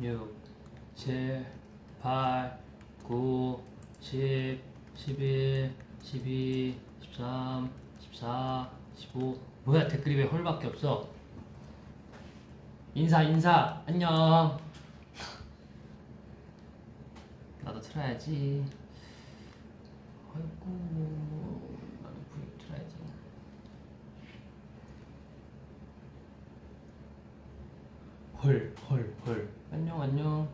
6, 7, 8, 9, 10, 11, 12, 13, 14, 15. 뭐야, 댓글이 왜 헐밖에 없어? 인사 안녕. 나도 틀어야지. 아이고, 나도 브이앱 틀어야지. 헐. 안녕.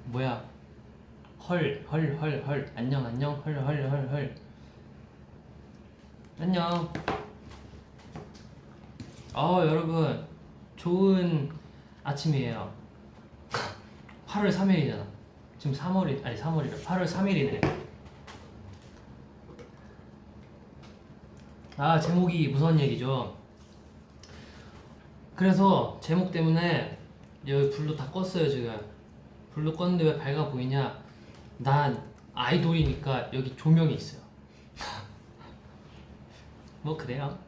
뭐야? 헐. 안녕. 헐. 안녕. 여러분, 좋은 아침이에요. 8월 3일이잖아. 지금 3월이래. 8월 3일이네. 제목이 무서운 얘기죠. 그래서 제목 때문에 여기 불도 다 껐어요. 지금 불도 껐는데 왜 밝아 보이냐? 난 아이돌이니까 여기 조명이 있어요. 뭐 그래요.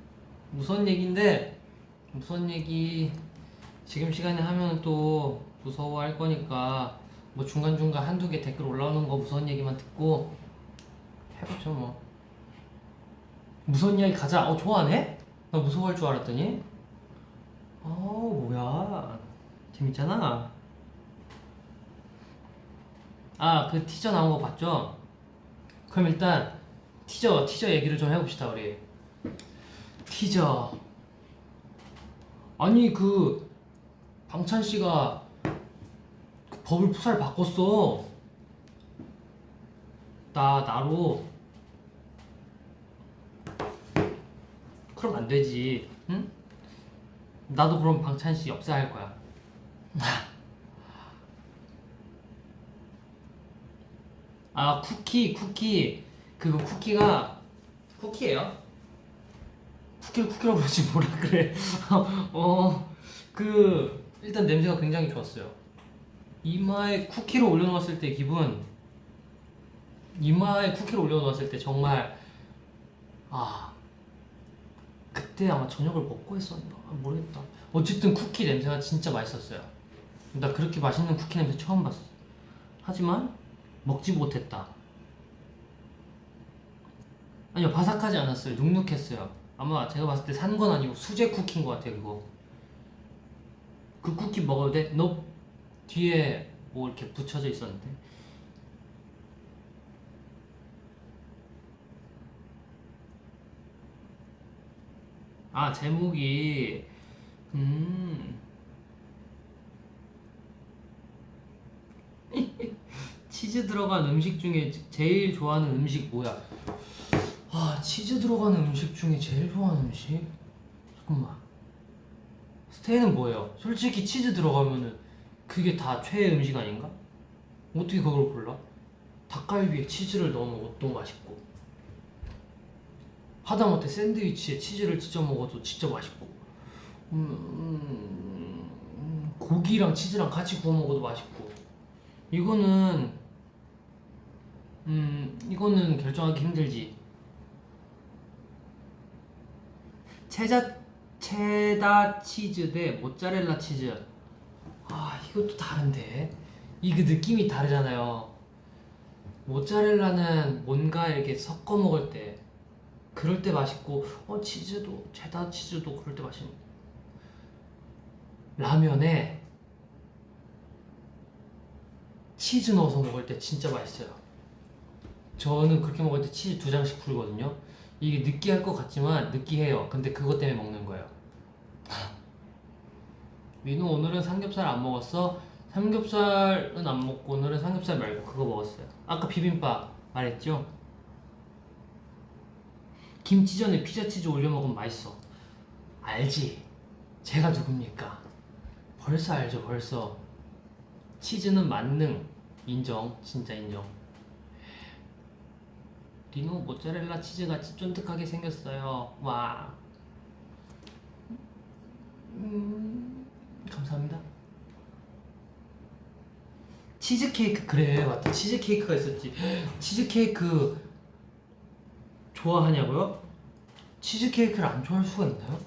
무서운 얘기인데, 무서운 얘기 지금 시간에 하면 또 무서워할 거니까 뭐 중간중간 한두 개 댓글 올라오는 거 무서운 얘기만 듣고 해보죠 뭐. 무서운 이야기 가자. 좋아하네? 나 무서워할 줄 알았더니 뭐야, 재밌잖아. 그 티저 나온 거 봤죠? 그럼 일단 티저 얘기를 좀 해봅시다. 우리 티저. 아니 방찬 씨가 법을 푸살 바꿨어. 나로. 그럼 안 되지, 응? 나도 그럼 방찬 씨 역사할 거야. 쿠키. 그거 쿠키가 쿠키예요? 쿠키를 쿠키라고 그러지 뭐라 그래. 일단 냄새가 굉장히 좋았어요. 이마에 쿠키를 올려놓았을 때 기분, 이마에 쿠키를 올려놓았을 때 정말 그때 아마 저녁을 먹고 했었나 모르겠다. 어쨌든 쿠키 냄새가 진짜 맛있었어요. 나 그렇게 맛있는 쿠키 냄새 처음 봤어. 하지만 먹지 못했다. 아니요, 바삭하지 않았어요. 눅눅했어요. 아마 제가 봤을 때 산 건 아니고 수제 쿠키인 것 같아요. 그거. 그 쿠키 먹어도 돼? 너 뒤에 뭐 이렇게 붙여져 있었는데. 제목이 치즈 들어간 음식 중에 제일 좋아하는 음식 뭐야? 치즈 들어가는 음식 중에 제일 좋아하는 음식? 잠깐만. 스테이는 뭐예요? 솔직히 치즈 들어가면은 그게 다 최애 음식 아닌가? 어떻게 그걸 골라? 닭갈비에 치즈를 넣어 먹어도 맛있고, 하다못해 샌드위치에 치즈를 찍어 먹어도 진짜 맛있고, 고기랑 치즈랑 같이 구워 먹어도 맛있고. 이거는 결정하기 힘들지. 체다 치즈 대 모짜렐라 치즈. 이것도 다른데. 이게 느낌이 다르잖아요. 모짜렐라는 뭔가 이렇게 섞어 먹을 때, 그럴 때 맛있고, 치즈도, 체다 치즈도 그럴 때 맛있는. 라면에 치즈 넣어서 먹을 때 진짜 맛있어요. 저는 그렇게 먹을 때 치즈 2장씩 풀거든요. 이게 느끼할 것 같지만 느끼해요. 근데 그것 때문에 먹는 거예요. 민우 오늘은 삼겹살 안 먹었어? 삼겹살은 안 먹고 오늘은 삼겹살 말고 그거 먹었어요. 아까 비빔밥 말했죠? 김치전에 피자치즈 올려 먹으면 맛있어. 알지? 제가 누굽니까? 벌써 알죠, 벌써. 치즈는 만능. 인정, 진짜 인정. 리노 모짜렐라 치즈같이 쫀득하게 생겼어요. 와. 감사합니다. 치즈케이크, 그래 맞다. 치즈케이크가 있었지. 치즈케이크 좋아하냐고요? 치즈케이크를 안 좋아할 수가 있나요?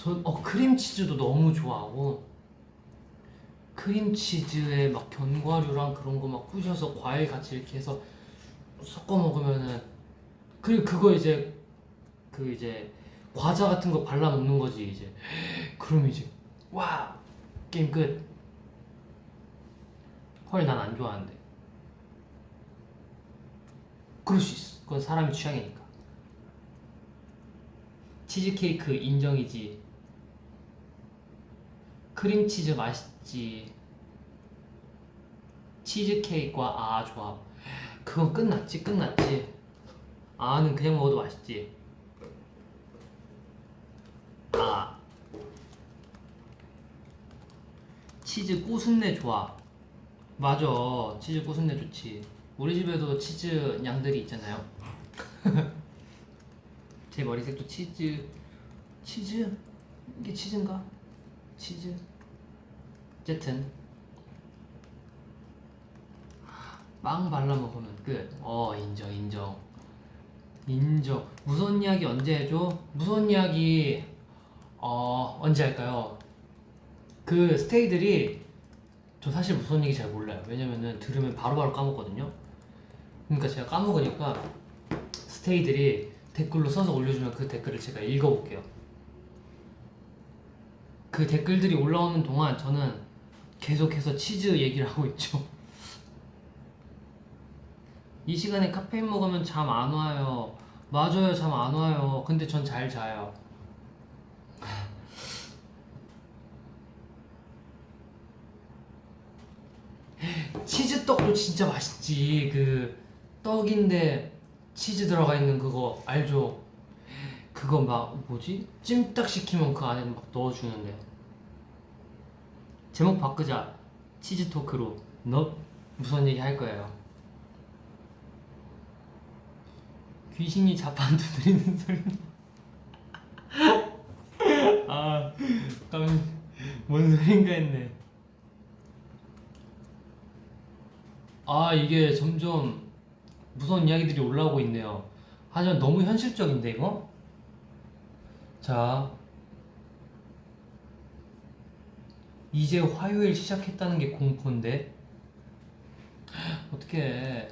전 크림치즈도 너무 좋아하고, 크림치즈에 막 견과류랑 그런 거 막 부셔서 과일 같이 이렇게 해서 섞어 먹으면은, 그리고 그거 이제 그 이제 과자 같은 거 발라 먹는 거지 이제. 그럼 이제 와, 게임 끝. 헐, 난 안 좋아하는데. 그럴 수 있어. 그건 사람의 취향이니까. 치즈케이크 인정이지. 크림치즈 맛있지. 치즈케이크와 조합. 그건 끝났지. 아는 그냥 먹어도 맛있지. 치즈 꼬순내 좋아. 맞아, 치즈 꼬순내 좋지. 우리 집에도 치즈 양들이 있잖아요. 제 머리색도 치즈. 이게 치즈인가? 치즈. 어쨌든 빵 발라 먹으면 끝. 인정. 무서운 이야기 언제 해줘? 무서운 이야기 언제 할까요? 그 스테이들이, 저 사실 무서운 얘기 잘 몰라요. 왜냐면은 들으면 바로바로 까먹거든요. 그러니까 제가 까먹으니까 스테이들이 댓글로 써서 올려주면 그 댓글을 제가 읽어볼게요. 그 댓글들이 올라오는 동안 저는 계속해서 치즈 얘기를 하고 있죠. 이 시간에 카페인 먹으면 잠 안 와요. 맞아요, 잠 안 와요. 근데 전 잘 자요. 치즈떡도 진짜 맛있지. 그 떡인데 치즈 들어가 있는 그거 알죠? 그거 막 뭐지? 찜닭 시키면 그 안에 막 넣어주는데. 제목 바꾸자. 치즈 토크로. 너 무슨 얘기 할 거예요? 귀신이 자판 두드리는 소리. 아, 뭔 소린가 했네. 이게 점점 무서운 이야기들이 올라오고 있네요. 하지만 너무 현실적인데 이거? 자, 이제 화요일 시작했다는 게 공포인데 어떡해.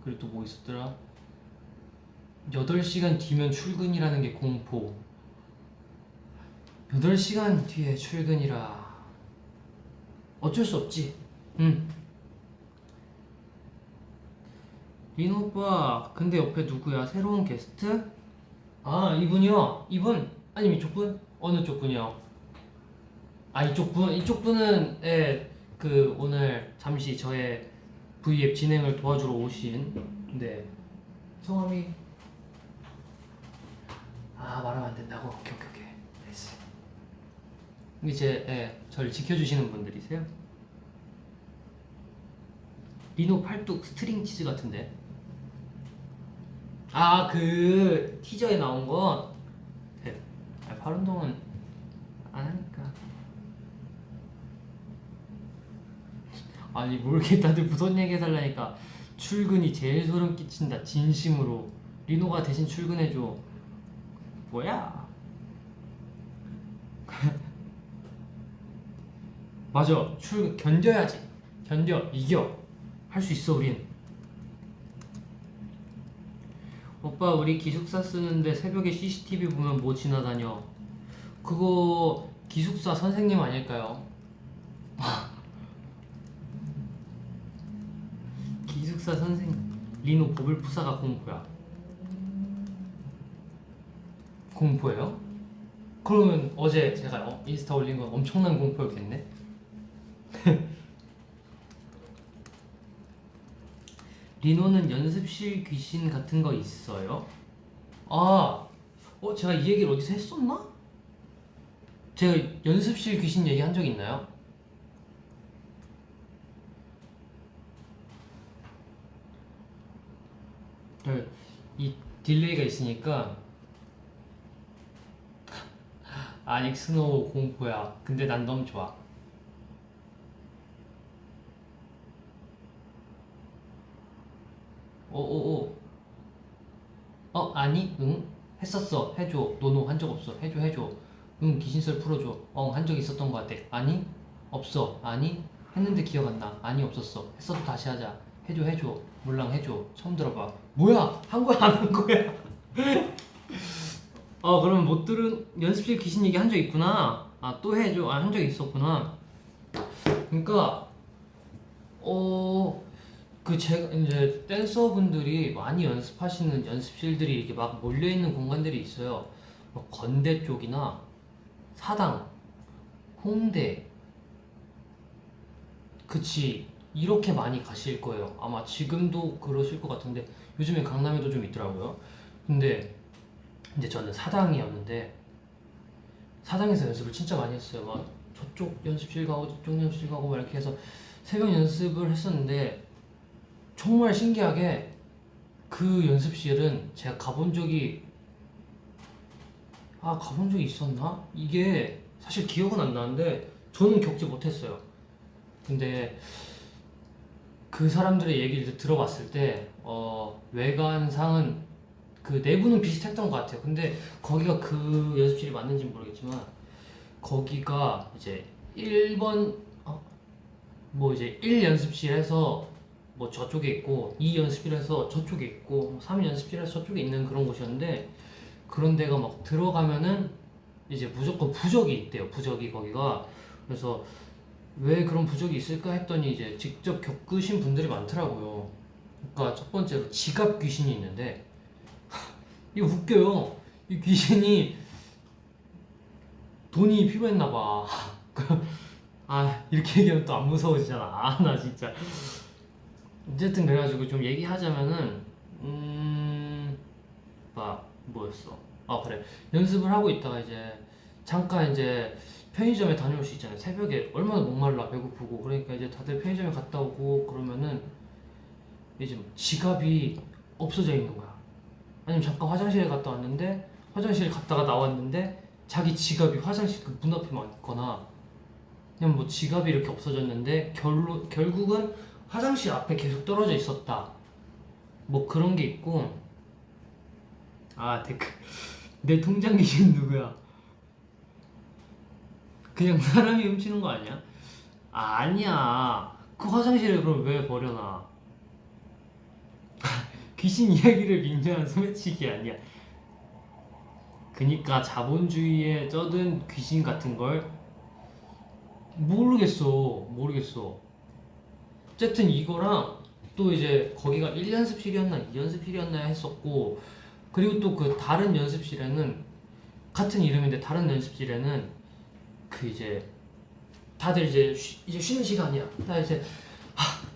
그리고 또 뭐 있었더라? 8시간 뒤면 출근이라는 게 공포. 8시간 뒤에 출근이라. 어쩔 수 없지. 린 오빠, 근데 옆에 누구야? 새로운 게스트? 이분이요? 이분? 아니면 이쪽 분? 어느 쪽 분이요? 이쪽 분? 이쪽 분은 그 오늘 잠시 저의 V앱 진행을 도와주러 오신, 네, 성함이 말하면 안 된다고? 오케이. 됐어. 이제 저를 지켜주시는 분들이세요. 리노 팔뚝 스트링 치즈 같은데. 그 티저에 나온 거. 네. 팔 운동은 안 하니까. 아니 뭐 이렇게 다들 무슨 얘기 해달라니까. 출근이 제일 소름 끼친다 진심으로. 리노가 대신 출근해줘. 뭐야? 맞아, 출근 견뎌야지. 이겨. 할 수 있어 우린. 오빠, 우리 기숙사 쓰는데 새벽에 CCTV 보면 뭐 지나다녀. 그거 기숙사 선생님 아닐까요? 기숙사 선생님. 리노 보블푸사가 공포야. 공포예요? 그러면 어제 제가 인스타 올린 건 엄청난 공포였겠네? 리노는 연습실 귀신 같은 거 있어요? 제가 이 얘기를 어디서 했었나? 제가 연습실 귀신 얘기 한 적 있나요? 이 딜레이가 있으니까. 닉스노우 공포야. 근데 난 너무 좋아. 오오오. 아니, 응? 했었어. 해줘. 노노 한 적 없어. 해줘. 응, 귀신설 풀어줘. 한 적 있었던 것 같아. 아니? 없어. 아니? 했는데 기억 안 나. 아니, 없었어. 했어도 다시 하자. 해줘. 몰랑 해줘. 처음 들어봐. 뭐야? 한 거야, 안 한 거야? 그럼 못 들은 연습실 귀신 얘기 한 적 있구나. 또 해줘. 한 적 있었구나. 그러니까 제가 이제 댄서분들이 많이 연습하시는 연습실들이 이렇게 막 몰려있는 공간들이 있어요. 뭐 건대 쪽이나 사당, 홍대, 그치, 이렇게 많이 가실 거예요. 아마 지금도 그러실 것 같은데 요즘에 강남에도 좀 있더라고요. 근데 이제 저는 사당이었는데 사당에서 연습을 진짜 많이 했어요. 막 저쪽 연습실 가고 저쪽 연습실 가고 막 이렇게 해서 새벽 연습을 했었는데 정말 신기하게 그 연습실은 제가 가본 적이 있었나? 이게 사실 기억은 안 나는데 저는 겪지 못했어요. 근데 그 사람들의 얘기를 들어봤을 때 외관상은 그 내부는 비슷했던 것 같아요. 근데 거기가 그 연습실이 맞는지는 모르겠지만 거기가 이제 1번 뭐 이제 1 연습실에서 뭐 저쪽에 있고 2 연습실에서 저쪽에 있고 3 연습실에서 저쪽에 있는 그런 곳이었는데 그런 데가 막 들어가면은 이제 무조건 부적이 있대요. 부적이 거기가. 그래서 왜 그런 부적이 있을까 했더니 이제 직접 겪으신 분들이 많더라고요. 그러니까 첫 번째로 지갑 귀신이 있는데 이거 웃겨요. 이 귀신이 돈이 필요했나 봐. 이렇게 얘기하면 또 안 무서워지잖아. 나 진짜. 어쨌든 그래가지고 좀 얘기하자면은 뭐였어? 그래. 연습을 하고 있다가 이제 잠깐 이제 편의점에 다녀올 수 있잖아요. 새벽에 얼마나 목말라 배고프고 그러니까 이제 다들 편의점에 갔다 오고 그러면은 이제 지갑이 없어져 있는 거야. 아니면 잠깐 화장실에 갔다 왔는데 화장실 갔다가 나왔는데 자기 지갑이 화장실 그 문 앞에만 있거나 그냥 뭐 지갑이 이렇게 없어졌는데 결국은 화장실 앞에 계속 떨어져 있었다. 뭐 그런 게 있고. 댓글. 내 통장 귀신 누구야? 그냥 사람이 훔치는 거 아니야? 아니야. 그 화장실에 그럼 왜 버려놔? 귀신 이야기를 빙자한 소매치기 아니야. 그니까 자본주의에 쩌든 귀신 같은 걸 모르겠어. 어쨌든 이거랑 또 이제 거기가 1연습실이었나 2연습실이었나 했었고 그리고 또 그 다른 연습실에는 같은 이름인데 다른 연습실에는 그 이제 다들 이제 쉬는 시간이야. 나 이제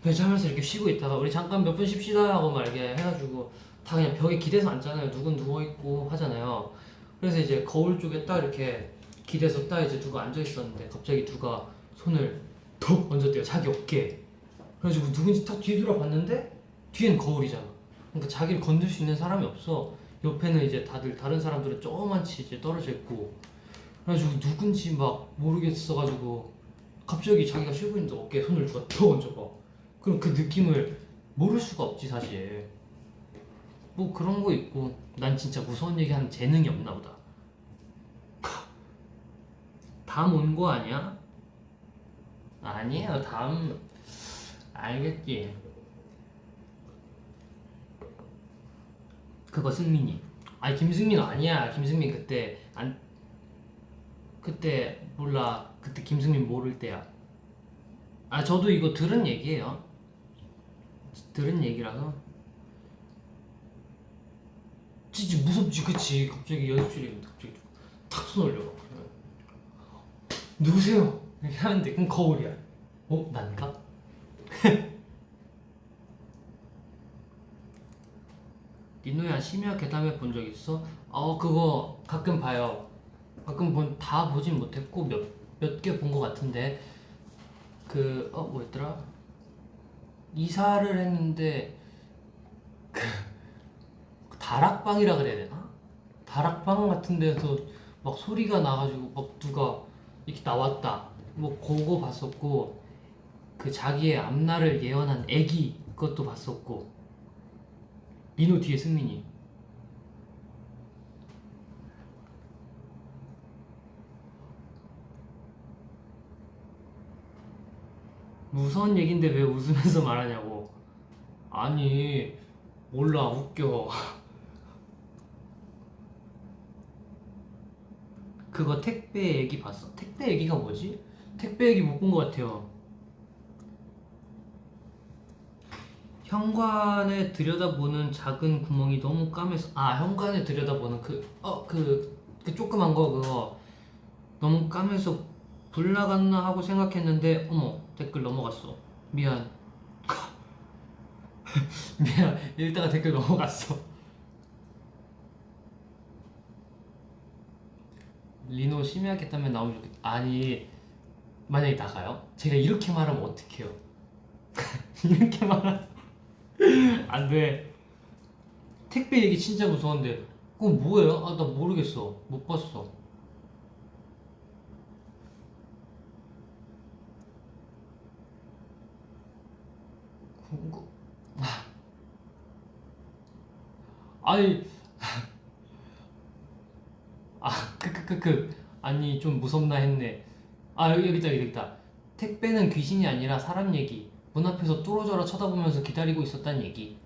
배자면서 이렇게 쉬고 있다가 우리 잠깐 몇 분 쉽시다 하고 막 이렇게 해가지고 다 그냥 벽에 기대서 앉잖아요. 누군 누워있고 하잖아요. 그래서 이제 거울 쪽에 딱 이렇게 기대서 딱 이제 누가 앉아있었는데 갑자기 누가 손을 톡 얹었대요. 자기 어깨에. 그래가지고 누군지 딱 뒤돌아봤는데 뒤엔 거울이잖아. 그러니까 자기를 건들 수 있는 사람이 없어. 옆에는 이제 다른 사람들은 조그만치 이제 떨어져 있고. 그래가지고 누군지 막 모르겠어가지고 갑자기 자기가 쉬고 있는데 어깨에 손을 누가 톡 얹어봐. 그럼 그 느낌을 모를 수가 없지 사실. 뭐 그런 거 있고. 난 진짜 무서운 얘기 하는 재능이 없나 보다. 다음 온 거 아니야? 아니에요. 다음 알겠지. 그거 승민이. 김승민 아니야. 김승민 그때 몰라. 그때 김승민 모를 때야. 저도 이거 들은 얘기예요. 들은 얘기라서. 진짜 무섭지, 그치? 갑자기 연습실에 있는데 갑자기 탁 손 올려. 누구세요? 이렇게 하는데 그럼 거울이야. 난가? 니노야 심야 괴담해 본 적 있어? 그거 가끔 봐요. 가끔 다 보진 못했고 몇 개 본 것 같은데 뭐였더라? 이사를 했는데 그 다락방이라 그래야 되나? 다락방 같은 데서 막 소리가 나가지고 막 누가 이렇게 나왔다. 뭐 그거 봤었고 그 자기의 앞날을 예언한 애기 그것도 봤었고. 민호 뒤에 승민이. 무서운 얘긴데 왜 웃으면서 말하냐고. 아니 몰라 웃겨. 그거 택배 얘기 봤어? 택배 얘기가 뭐지? 택배 얘기 못 본 것 같아요. 현관에 들여다보는 작은 구멍이 너무 까매서 현관에 들여다보는 그 조그만 거 그거 너무 까매서 불 나갔나 하고 생각했는데 어머 댓글 넘어갔어. 미안. 미안 읽다가 댓글 넘어갔어. 리노 심해하겠다면 나오면 좋겠다. 아니 만약에 나가요? 제가 이렇게 말하면 어떡해요? 이렇게 말하면 안돼. 택배 얘기 진짜 무서운데 그거 뭐예요? 나 모르겠어. 못 봤어. 그거 아니 아니 좀 무섭나 했네. 여기 있다. 택배는 귀신이 아니라 사람 얘기. 문 앞에서 뚫어져라 쳐다보면서 기다리고 있었단 얘기.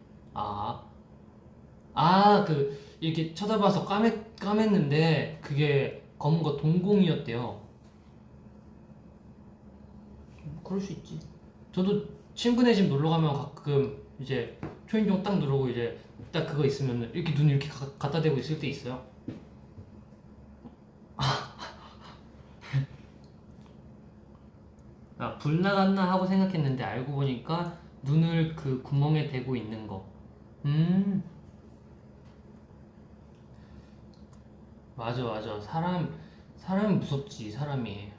이렇게 쳐다봐서 까맸는데 그게 검은 거 동공이었대요. 그럴 수 있지. 저도 친구네 집 놀러 가면 가끔 이제 초인종 딱 누르고 이제 딱 그거 있으면 이렇게 눈 이렇게 갖다 대고 있을 때 있어요. 불 나갔나 하고 생각했는데 알고 보니까 눈을 그 구멍에 대고 있는 거. 맞아. 사람이 무섭지, 사람이.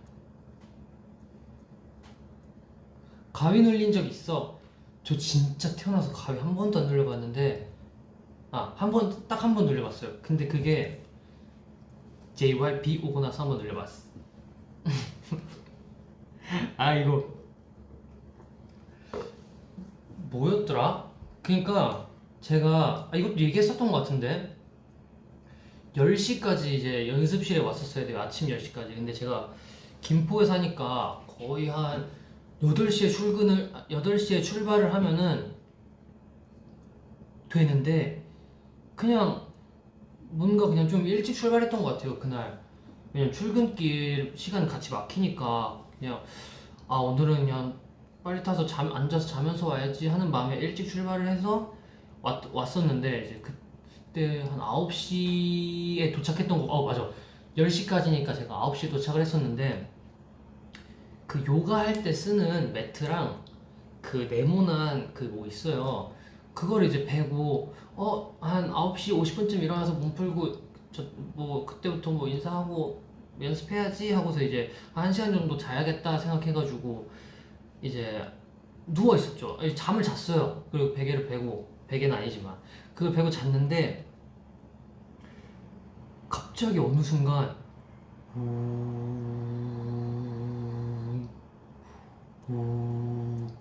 가위 눌린 적 있어. 저 진짜 태어나서 가위 한 번도 안 눌려봤는데, 딱 한 번 눌려봤어요. 근데 그게 JYP 오고 나서 한 번 눌려봤어. 이거 뭐였더라? 그니까 제가 이것도 얘기했었던 것 같은데 10시까지 이제 연습실에 왔었어야 돼요. 아침 10시까지. 근데 제가 김포에 사니까 거의 한 8시에 출발을 하면은 되는데 그냥 뭔가 그냥 좀 일찍 출발했던 것 같아요, 그날. 왜냐면 출근길 시간 같이 막히니까 그냥 오늘은 그냥 빨리 타서 앉아서 자면서 와야지 하는 마음에 일찍 출발을 해서 왔었는데 이제 그때 한 9시에 도착했던 거. 맞아. 10시까지니까 제가 9시에 도착을 했었는데 그 요가 할 때 쓰는 매트랑 그 네모난 그 뭐 있어요. 그걸 이제 베고 한 9시 50분쯤 일어나서 몸 풀고 그때부터 뭐 인사하고 연습해야지 하고서 이제 한 1시간 정도 자야겠다 생각해가지고 이제 누워 있었죠. 잠을 잤어요. 그리고 베개를 베고, 베개는 아니지만 그걸 베고 잤는데 갑자기 어느 순간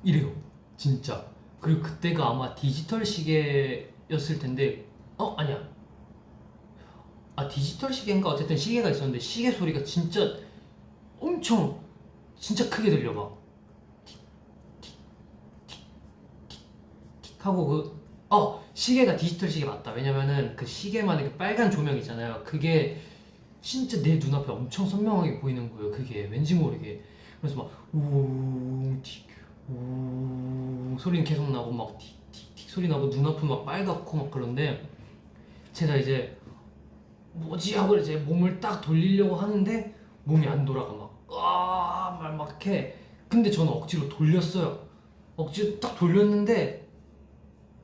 이래요. 진짜. 그리고 그때가 아마 디지털 시계였을 텐데 아니야. 디지털 시계인가 어쨌든 시계가 있었는데 시계 소리가 진짜 엄청 진짜 크게 들려가. 하고 시계가 디지털 시계 맞다. 왜냐면은 그 시계만의 그 빨간 조명 있잖아요. 그게 진짜 내 눈앞에 엄청 선명하게 보이는 거예요. 그게 왠지 모르게. 그래서 막 우웅틱 우웅 소리는 계속 나고 막 틱틱틱 소리 나고 눈앞은 막 빨갛고 막 그런데 제가 이제 뭐지 하고 이제 몸을 딱 돌리려고 하는데 몸이 안 돌아가 막 해. 근데 저는 억지로 돌렸어요. 억지로 딱 돌렸는데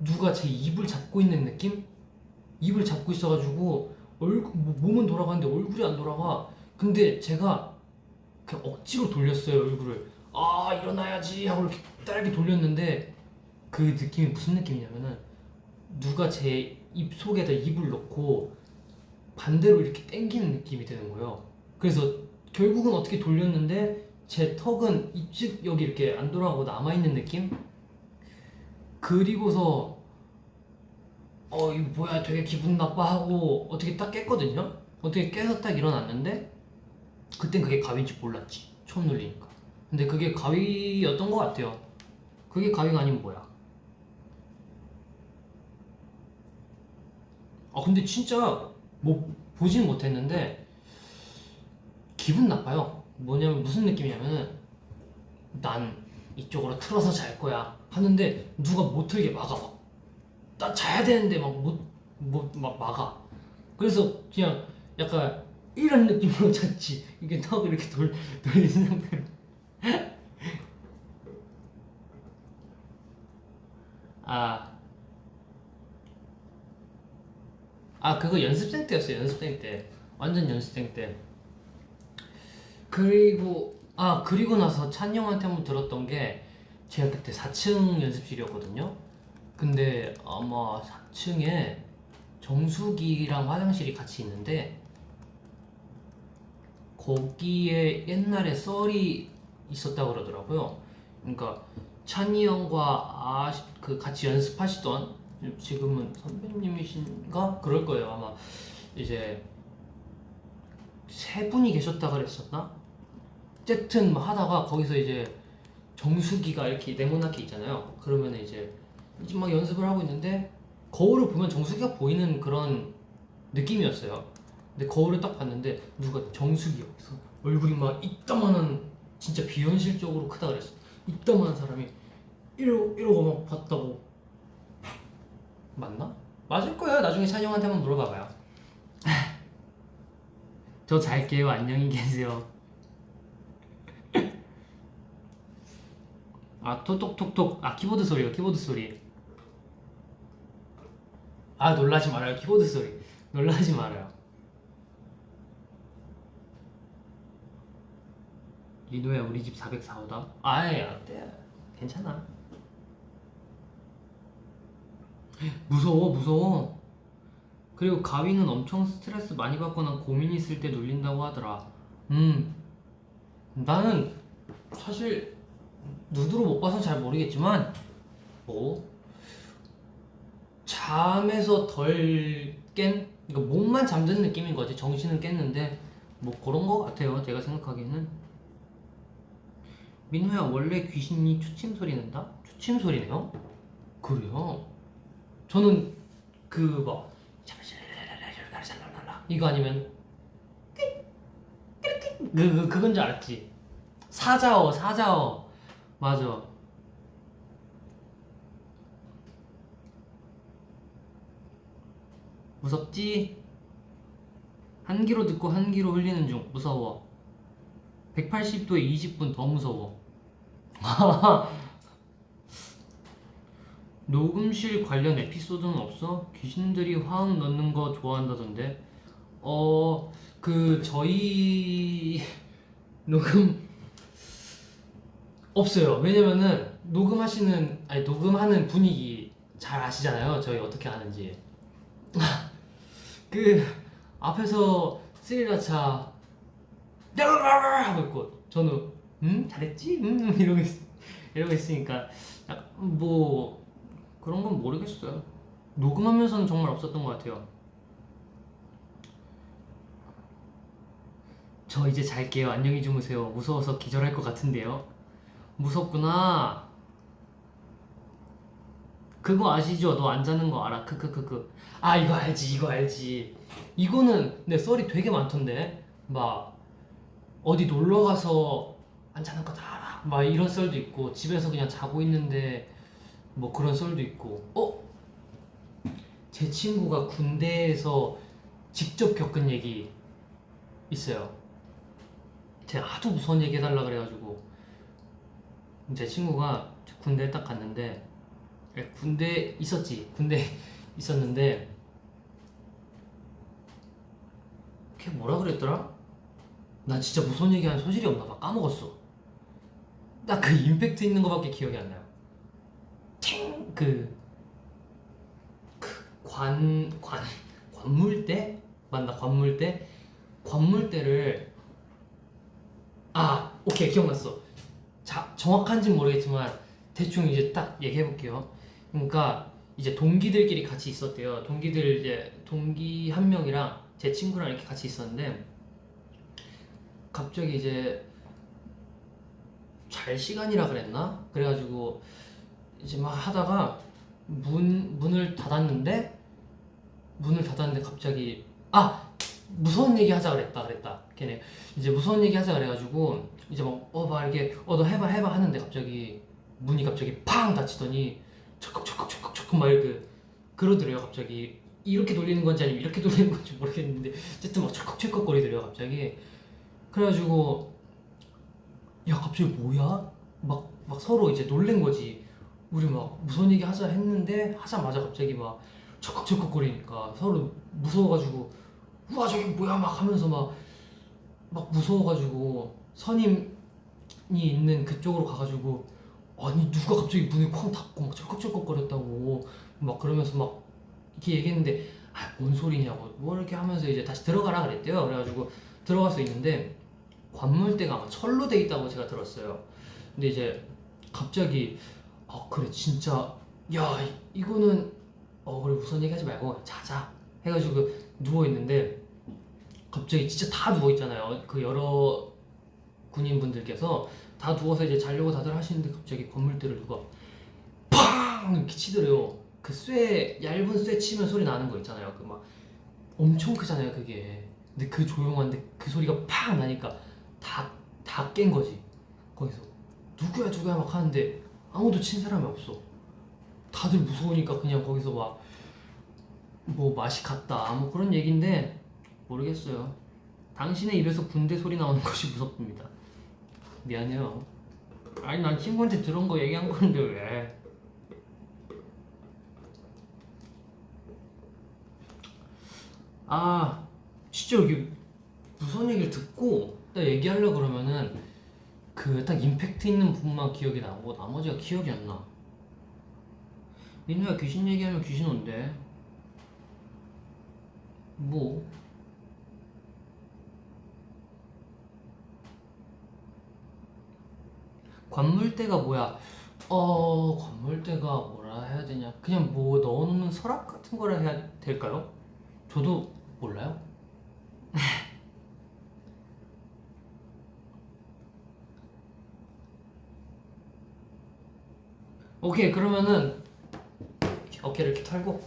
누가 제 입을 잡고 있는 느낌? 입을 잡고 있어가지고 몸은 돌아가는데 얼굴이 안 돌아가. 근데 제가 그냥 억지로 돌렸어요, 얼굴을. 일어나야지 하고 이렇게 딸게 돌렸는데 그 느낌이 무슨 느낌이냐면은 누가 제 입 속에다 입을 넣고 반대로 이렇게 당기는 느낌이 드는 거예요. 그래서 결국은 어떻게 돌렸는데 제 턱은 이쪽 여기 이렇게 안 돌아가고 남아있는 느낌? 그리고서 이거 뭐야 되게 기분 나빠하고 어떻게 딱 깼거든요? 어떻게 깨서 딱 일어났는데 그땐 그게 가위인지 몰랐지. 처음 눌리니까. 근데 그게 가위였던 것 같아요. 그게 가위가 아니면 뭐야? 아 근데 진짜 뭐 보진 못했는데 기분 나빠요. 뭐냐면 무슨 느낌이냐면은 난 이쪽으로 틀어서 잘 거야 하는데 누가 못 틀게 막아. 막 나 자야 되는데 막 막 막아. 그래서 그냥 약간 이런 느낌으로 잤지. 이게 턱을 이렇게 돌리는 상태로. 아, 그거 연습생 때였어요. 연습생 때. 완전 연습생 때. 그리고 나서 찬이 형한테 한번 들었던 게 제가 그때 4층 연습실이었거든요. 근데 아마 4층에 정수기랑 화장실이 같이 있는데 거기에 옛날에 썰이 있었다 그러더라고요. 그러니까 찬이 형과 그 같이 연습하시던 지금은 선배님이신가 그럴 거예요. 아마 이제 세 분이 계셨다 그랬었나? 어쨌든 뭐 하다가 거기서 이제 정수기가 이렇게 네모나게 있잖아요. 그러면 이제 막 연습을 하고 있는데 거울을 보면 정수기가 보이는 그런 느낌이었어요. 근데 거울을 딱 봤는데 누가 정수기가 있어. 얼굴이 막 이따만한 진짜 비현실적으로 크다 그랬어. 이따만한 사람이 이러고 막 봤다고. 맞나? 맞을 거예요. 나중에 찬이 형한테 한번 물어봐봐요. 저 잘게요. 안녕히 계세요. 톡톡톡톡. 키보드 소리요. 키보드 소리. 놀라지 말아요. 키보드 소리. 놀라지 말아요. 리노야 우리 집 404호다. 아예 안돼. 괜찮아. 무서워. 그리고 가위는 엄청 스트레스 많이 받거나 고민 있을 때 눌린다고 하더라. 나는 사실 누드로 못 봐서 잘 모르겠지만 뭐 잠에서 덜 깬, 그러니까 몸만 잠든 느낌인 거지. 정신은 깼는데 뭐 그런 거 같아요. 제가 생각하기에는. 민호야 원래 귀신이 초침 소리 낸다? 초침 소리네요? 그래요? 저는 그막 이거 아니면 그건 줄 알았지. 사자어 맞아. 무섭지? 한 귀로 듣고 한 귀로 흘리는 중. 무서워. 180도에 20분 더 무서워. 녹음실 관련 에피소드는 없어? 귀신들이 화음 넣는 거 좋아한다던데. 저희 녹음 없어요. 왜냐면은 녹음하는 분위기 잘 아시잖아요. 저희 어떻게 하는지. 그 앞에서 스리라차 하고 있고 저는 잘했지? 이러고 있으니까 약간 뭐 그런 건 모르겠어요. 녹음하면서는 정말 없었던 것 같아요. 저 이제 잘게요. 안녕히 주무세요. 무서워서 기절할 것 같은데요. 무섭구나. 그거 아시죠? 너 안 자는 거 알아? 크크크크. 이거 알지. 이거는 내 썰이 되게 많던데. 막 어디 놀러 가서 안 자는 거 다 알아. 막 이런 썰도 있고 집에서 그냥 자고 있는데 뭐 그런 썰도 있고. 제 친구가 군대에서 직접 겪은 얘기 있어요. 제가 하도 무서운 얘기 해달라 그래가지고 제 친구가 군대에 딱 갔는데 군대 있었는데 걔 뭐라 그랬더라? 나 진짜 무서운 얘기하는 소질이 없나 봐. 까먹었어. 나 그 임팩트 있는 거밖에 기억이 안 나요. 관물대? 맞나? 관물대를 오케이 기억났어. 정확한지는 모르겠지만 대충 이제 딱 얘기해 볼게요. 그러니까 이제 동기들끼리 같이 있었대요. 동기 한 명이랑 제 친구랑 이렇게 같이 있었는데 갑자기 이제 잘 시간이라 그랬나? 그래가지고 이제 막 하다가 문을 닫았는데 갑자기 무서운 얘기 하자 그랬다 걔네. 이제 무서운 얘기 하자 그래가지고 이제 막 이렇게 너 해봐 하는데 갑자기 문이 갑자기 팡 닫히더니 철컥 막 이렇게 그러더래요. 갑자기 이렇게 돌리는 건지 아니면 이렇게 돌리는 건지 모르겠는데 어쨌든 막 철컥 거리더래요 갑자기. 그래가지고 야 갑자기 뭐야? 막 서로 이제 놀란 거지. 우리 막 무서운 얘기 하자 했는데 하자마자 갑자기 막 철컥 거리니까 서로 무서워가지고 우와 저기 뭐야 막 하면서 막 무서워가지고 선임이 있는 그쪽으로 가가지고 아니 누가 갑자기 문을 쾅 닫고 막 철컥 거렸다고 막 그러면서 막 이렇게 얘기했는데 뭔 소리냐고 뭐 이렇게 하면서 이제 다시 들어가라 그랬대요. 그래가지고 들어갈 수 있는데 관물대가 아마 철로 돼 있다고 제가 들었어요. 근데 이제 갑자기 그래 진짜 야 이거는 그래 무슨 얘기 하지 말고 자자 해가지고 누워있는데 갑자기 진짜 다 누워있잖아요. 그 여러 군인분들께서 다 누워서 이제 자려고 다들 하시는데 갑자기 건물대를 누가 팡 이렇게 치더래요. 그 얇은 쇠 치면 소리 나는 거 있잖아요. 그 막 엄청 크잖아요 그게. 근데 그 조용한데 그 소리가 팡 나니까 다 깬 거지. 거기서 누구야 막 하는데 아무도 친 사람이 없어. 다들 무서우니까 그냥 거기서 막 뭐 맛이 갔다 뭐 그런 얘긴데 모르겠어요. 당신의 입에서 군대 소리 나오는 것이 무섭습니다. 미안해요. 아니 난 친구한테 들은 거 얘기한 건데 왜? 진짜 여기 무슨 얘기를 듣고 딱 얘기하려고 그러면은 그 딱 임팩트 있는 부분만 기억이 나고 나머지가 기억이 안 나. 민우야 귀신 얘기하면 귀신 온대. 뭐? 관물대가 뭐야? 관물대가 뭐라 해야 되냐? 그냥 뭐 넣어놓는 서랍 같은 거라 해야 될까요? 저도 몰라요. 오케이 그러면은 어깨를 이렇게 털고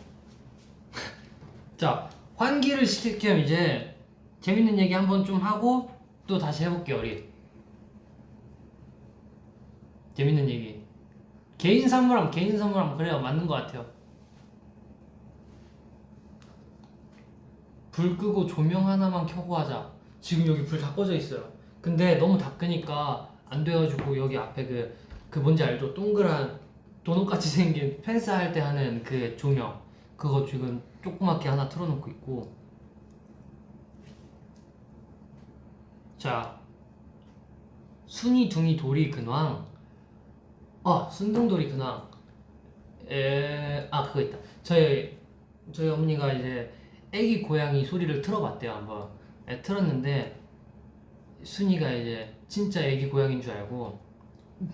자 환기를 시킬 겸 이제 재밌는 얘기 한번 좀 하고 또 다시 해볼게요. 우리 재밌는 얘기 개인 선물함 그래요. 맞는 것 같아요. 불 끄고 조명 하나만 켜고 하자. 지금 여기 불 다 꺼져 있어요. 근데 너무 다 끄니까 안 돼가지고 여기 앞에 그 뭔지 알죠? 동그란 도넛같이 생긴 펜스 할 때 하는 그 조명 그거 지금 조그맣게 하나 틀어놓고 있고. 자 순이 둥이 돌이 근황. 순둥돌이 근황. 그거 있다. 저희 어머니가 이제 애기 고양이 소리를 틀어봤대요 한번. 틀었는데 순이가 이제 진짜 애기 고양이인 줄 알고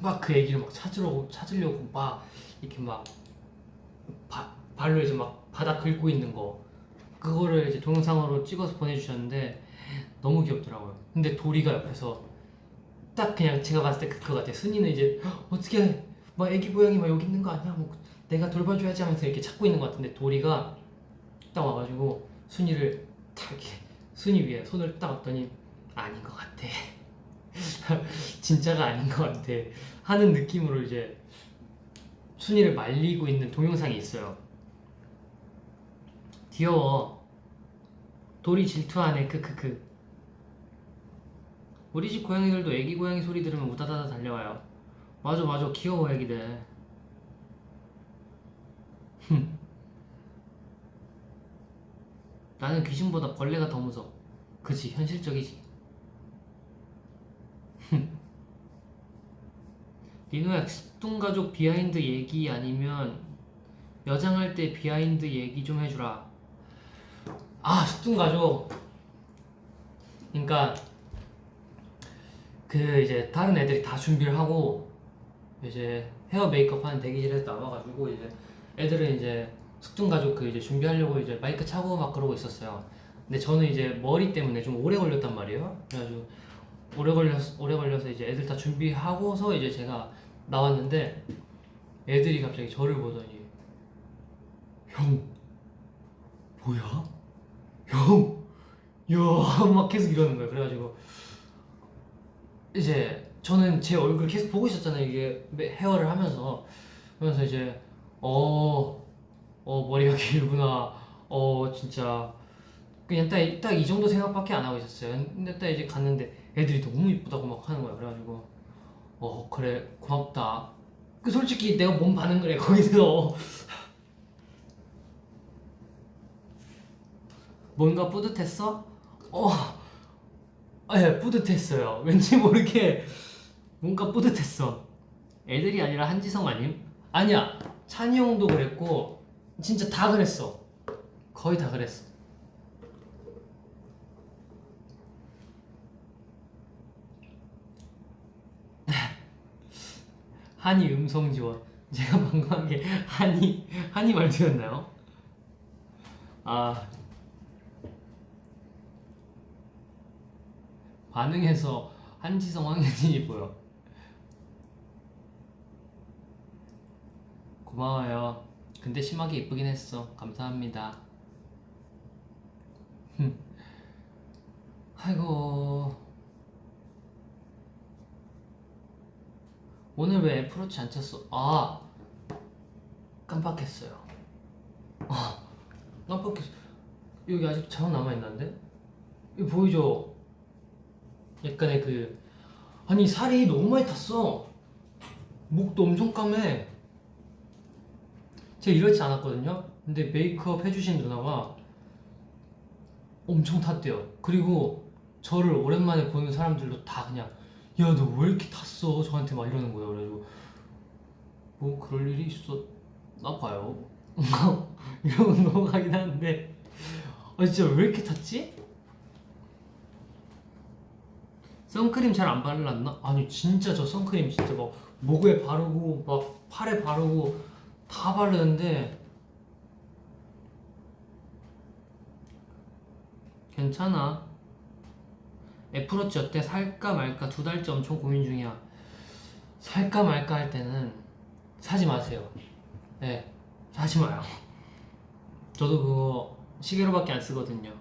막 그 애기를 막 찾으려고 막 이렇게 막 발로 이제 막 바닥 긁고 있는 거 그거를 이제 동영상으로 찍어서 보내주셨는데 너무 귀엽더라고요. 근데 도리가 옆에서 딱 그냥 제가 봤을 때 그거 같아요. 순이는 이제 어떻게 막 애기 고양이 막 여기 있는 거 아니야? 뭐 내가 돌봐줘야지 하면서 이렇게 찾고 있는 것 같은데 도리가 딱 와가지고 순이를 딱 이렇게 순이 위에 손을 딱 얹더니 아닌 것 같아. 진짜가 아닌 것 같아 하는 느낌으로 이제 순이를 말리고 있는 동영상이 있어요. 귀여워. 돌이 질투하네. 크크크. 우리 집 고양이들도 애기 고양이 소리 들으면 우다다다 달려와요. 맞아 귀여워 애기들. 나는 귀신보다 벌레가 더 무서워. 그치 현실적이지. 리노야 뚱가족 비하인드 얘기 아니면 여장할 때 비하인드 얘기 좀 해주라. 뚱가족. 그러니까 그 이제 다른 애들이 다 준비를 하고 이제 헤어 메이크업 하는 대기실에서 나와가지고 이제 애들은 이제 숙뚱가족 그 이제 준비하려고 이제 마이크 차고 막 그러고 있었어요. 근데 저는 이제 머리 때문에 좀 오래 걸렸단 말이에요. 그래가지고 오래 걸려서 이제 애들 다 준비하고서 이제 제가 나왔는데 애들이 갑자기 저를 보더니 형 뭐야? 형! 야! 막 계속 이러는 거예요. 그래가지고 이제 저는 제 얼굴 계속 보고 있었잖아요. 이게 헤어를 하면서 그러면서 이제 머리가 길구나. 진짜 그냥 딱 이 정도 생각밖에 안 하고 있었어요. 근데 딱 이제 갔는데 애들이 너무 이쁘다고 막 하는 거야. 그래가지고 그래 고맙다. 그 솔직히 내가 몸 반응을 해 거기서 뭔가 뿌듯했어? 예, 뿌듯했어요. 왠지 모르게 뭔가 뿌듯했어. 애들이 아니라 한지성 아님? 아니야. 찬이 형도 그랬고 진짜 다 그랬어. 거의 다 그랬어. 한이 음성 지원. 제가 방금 한 게 한이 말투였나요? 아, 반응해서 한지성 황현진이 보여. 고마워요. 근데 심하게 이쁘긴 했어. 감사합니다. 아이고. 오늘 왜 애플워치 안 찼어? 아, 깜빡했어요. 깜빡했어. 여기 아직 자국 남아있는데? 이거 보이죠? 약간의 아니 살이 너무 많이 탔어. 목도 엄청 까매. 제가 이렇지 않았거든요? 근데 메이크업 해주신 누나가 엄청 탔대요. 그리고 저를 오랜만에 보는 사람들도 다 그냥 야 너 왜 이렇게 탔어? 저한테 막 이러는 거예요. 그래가지고 뭐 그럴 일이 있었나 봐요. 이러고 넘어가긴 하는데 진짜 왜 이렇게 탔지? 선크림 잘 안 발랐나? 아니 진짜 저 선크림 진짜 막 목에 바르고 막 팔에 바르고 다 바르는데 괜찮아. 애플워치 어때? 살까 말까 2달째 엄청 고민 중이야. 살까 말까 할 때는 사지 마세요. 네, 사지 마요. 저도 그거 시계로밖에 안 쓰거든요.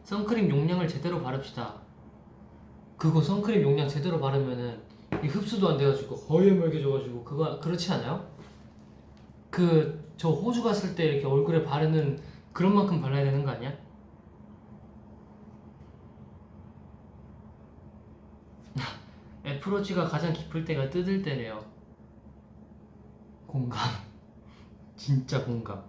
선크림 용량을 제대로 바릅시다. 그거 선크림 용량 제대로 바르면은 이 흡수도 안 돼가지고 허여멀게져가지고 그거 그렇지 않아요? 저 호주 갔을 때 이렇게 얼굴에 바르는 그런 만큼 발라야 되는 거 아니야? 애플워치가 가장 깊을 때가 뜯을 때래요. 공감. 진짜 공감.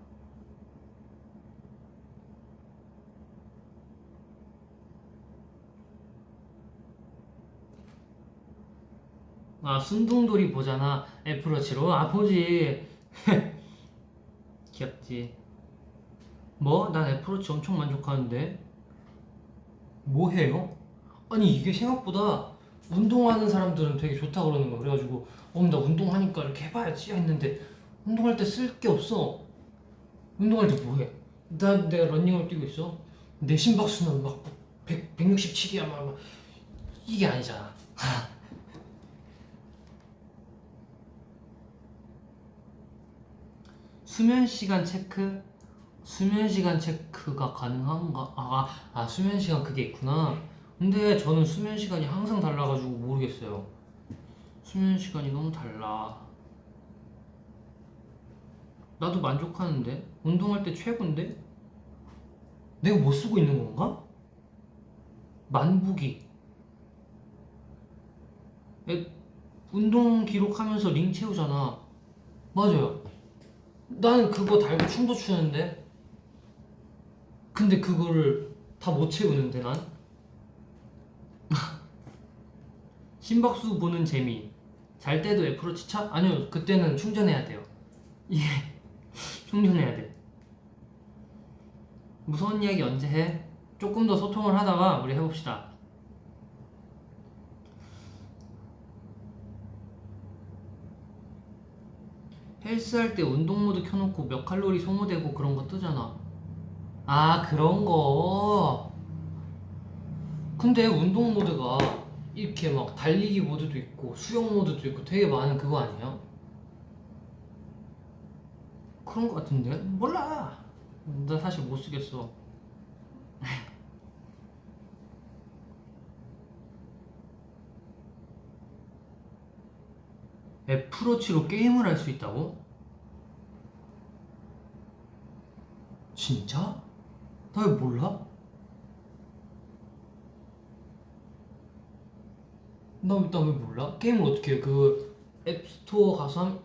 아, 순둥돌이 보잖아. 애플워치로. 아, 보지. 귀엽지. 뭐? 난 애플워치 엄청 만족하는데. 뭐 해요? 아니, 이게 생각보다 운동하는 사람들은 되게 좋다 그러는 거야. 그래가지고, 나 운동하니까 이렇게 해봐야지 했는데, 운동할 때 쓸 게 없어. 운동할 때 뭐 해? 내가 러닝을 뛰고 있어. 내 심박수는 막 167이야. 막 이게 아니잖아. 수면 시간 체크? 수면 시간 체크가 가능한가? 수면 시간 그게 있구나. 근데 저는 수면 시간이 항상 달라가지고 모르겠어요. 수면 시간이 너무 달라. 나도 만족하는데? 운동할 때 최고인데? 내가 못 쓰고 있는 건가? 만보기. 운동 기록하면서 링 채우잖아. 맞아요. 나는 그거 달고 춤도 추는데? 근데 그거를 다 못 채우는데 난? 심박수 보는 재미. 잘 때도 애플워치 차? 아니요, 그때는 충전해야 돼요. 이게 충전해야 돼. 무서운 이야기 언제 해? 조금 더 소통을 하다가 우리 해봅시다. 헬스할 때 운동 모드 켜놓고 몇 칼로리 소모되고 그런 거 뜨잖아. 아, 그런 거. 근데 운동 모드가 이렇게 막 달리기 모드도 있고 수영 모드도 있고 되게 많은 그거 아니야? 그런 거 같은데? 몰라. 나 사실 못 쓰겠어. 애플워치로 게임을 할 수 있다고? 진짜? 나 왜 몰라? 나 왜 몰라? 게임을 어떻게 해? 그 앱스토어 가서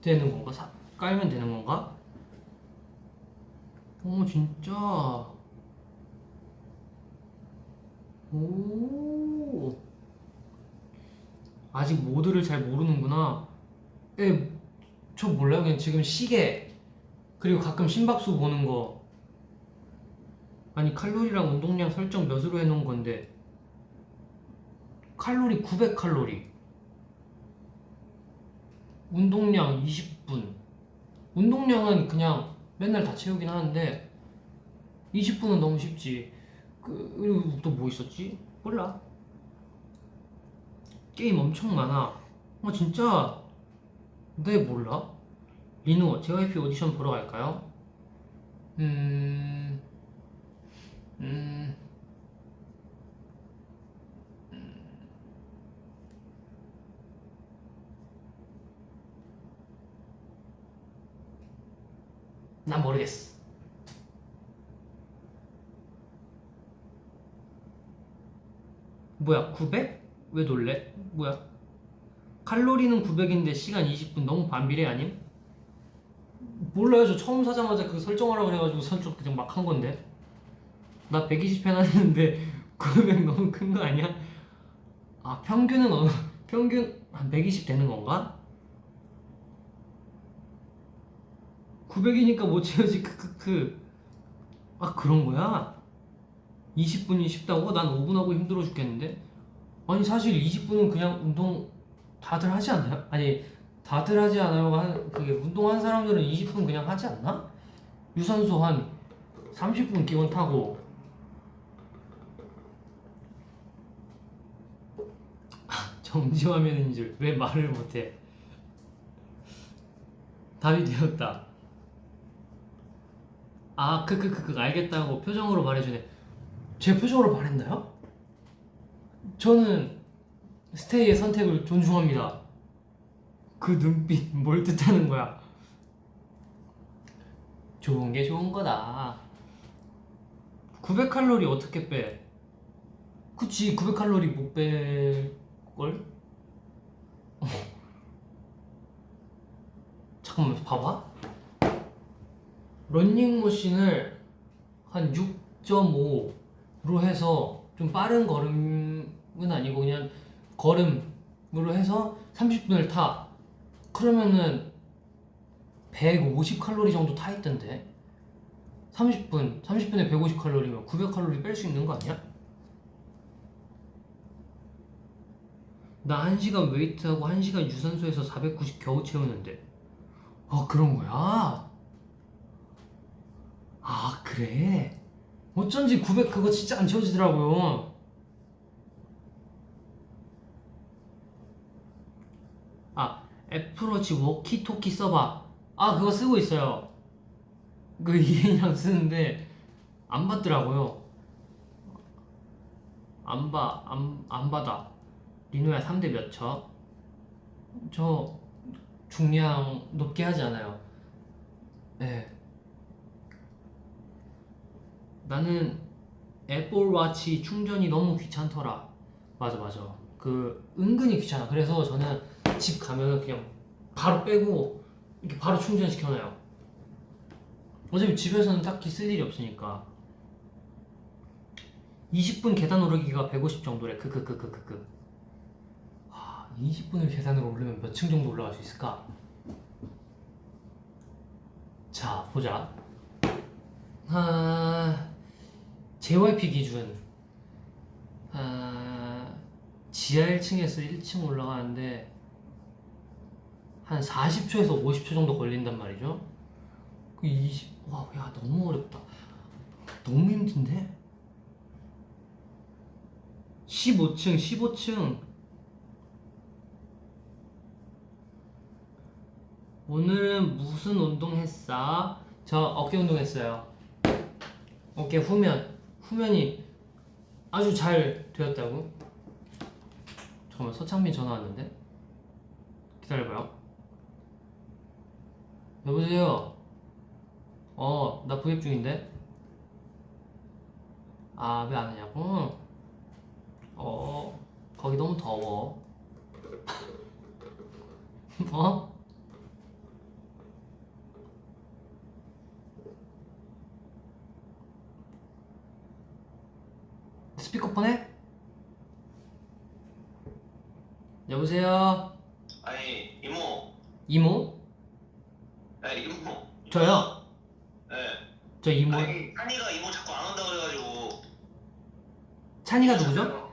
되는 건가? 깔면 되는 건가? 진짜. 오. 아직 모드를 잘 모르는구나. 저 몰라요. 그냥 지금 시계 그리고 가끔 심박수 보는 거. 아니 칼로리랑 운동량 설정 몇으로 해놓은 건데 칼로리 900칼로리 운동량 20분. 운동량은 그냥 맨날 다 채우긴 하는데 20분은 너무 쉽지. 그리고 또 뭐 있었지? 몰라. 게임 엄청 많아. 진짜 네 몰라. 리노 JYP 오디션 보러 갈까요? 음... 음... 난 모르겠어. 뭐야 900? 왜 놀래? 뭐야? 칼로리는 900인데 시간 20분 너무 반비례 아님? 몰라요. 저 처음 사자마자 그 설정하라 그래가지고 설정 그냥 막 한 건데. 나 120 해놨는데 900 너무 큰 거 아니야? 아 평균은 평균 한 120 되는 건가? 900이니까 못 채우지 크크크. 아 그런 거야? 20분이 쉽다고? 난 5분 하고 힘들어 죽겠는데? 아니 사실 20분은 그냥 운동 다들 하지 않나요? 아니 다들 하지 않아요. 그게 운동한 사람들은 20분 그냥 하지 않나? 유산소 한 30분 기본 타고. 정지화면인 줄 왜 말을 못해? 답이 되었다. 아 크크크크 알겠다고 표정으로 말해주네. 제 표정으로 말했나요? 저는 스테이의 선택을 존중합니다. 그 눈빛 뭘 뜻하는 거야? 좋은 게 좋은 거다. 900칼로리 어떻게 빼? 그치 900칼로리 못 뺄걸? 잠깐만 봐봐. 런닝머신을 한 6.5로 해서 좀 빠른 걸음은 아니고 그냥 걸음으로 해서 30분을 타. 그러면은 150칼로리 정도 타 있던데. 30분에 150칼로리면 900칼로리 뺄 수 있는 거 아니야? 나 1시간 웨이트하고 1시간 유산소에서 490 겨우 채우는데. 아 그런 거야? 아 그래? 어쩐지 900 그거 진짜 안 채워지더라고요. 아 애플워치 워키토키 써봐. 아 그거 쓰고 있어요. 그 이해랑 쓰는데 안 받더라고요. 안 받아. 리노야 3대 몇 쳐? 저 중량 높게 하지 않아요. 네. 나는 애플워치 충전이 너무 귀찮더라. 맞아. 그 은근히 귀찮아. 그래서 저는 집 가면 그냥 바로 빼고 이렇게 바로 충전시켜놔요. 어차피 집에서는 딱히 쓸 일이 없으니까. 20분 계단 오르기가 150 정도래. 크크크크크크. 20분을 계단으로 오르면 몇 층 정도 올라갈 수 있을까? 자 보자. JYP 기준 지하 1층에서 1층 올라가는데 한 40초에서 50초 정도 걸린단 말이죠. 야 너무 어렵다. 너무 힘든데? 15층 15층. 오늘은 무슨 운동 했어? 저 어깨 운동 했어요. 어깨 후면이 아주 잘 되었다고? 잠깐만, 서창민 전화 왔는데? 기다려봐요. 여보세요? 나 부입 중인데? 아, 왜 안 하냐고? 거기 너무 더워. 어? 스피커폰 해? 여보세요? 아니 이모. 이모? 네 이모. 저요? 네. 저 이모. 아니 찬이가 이모 자꾸 안 온다 그래가지고. 찬이가 누구죠?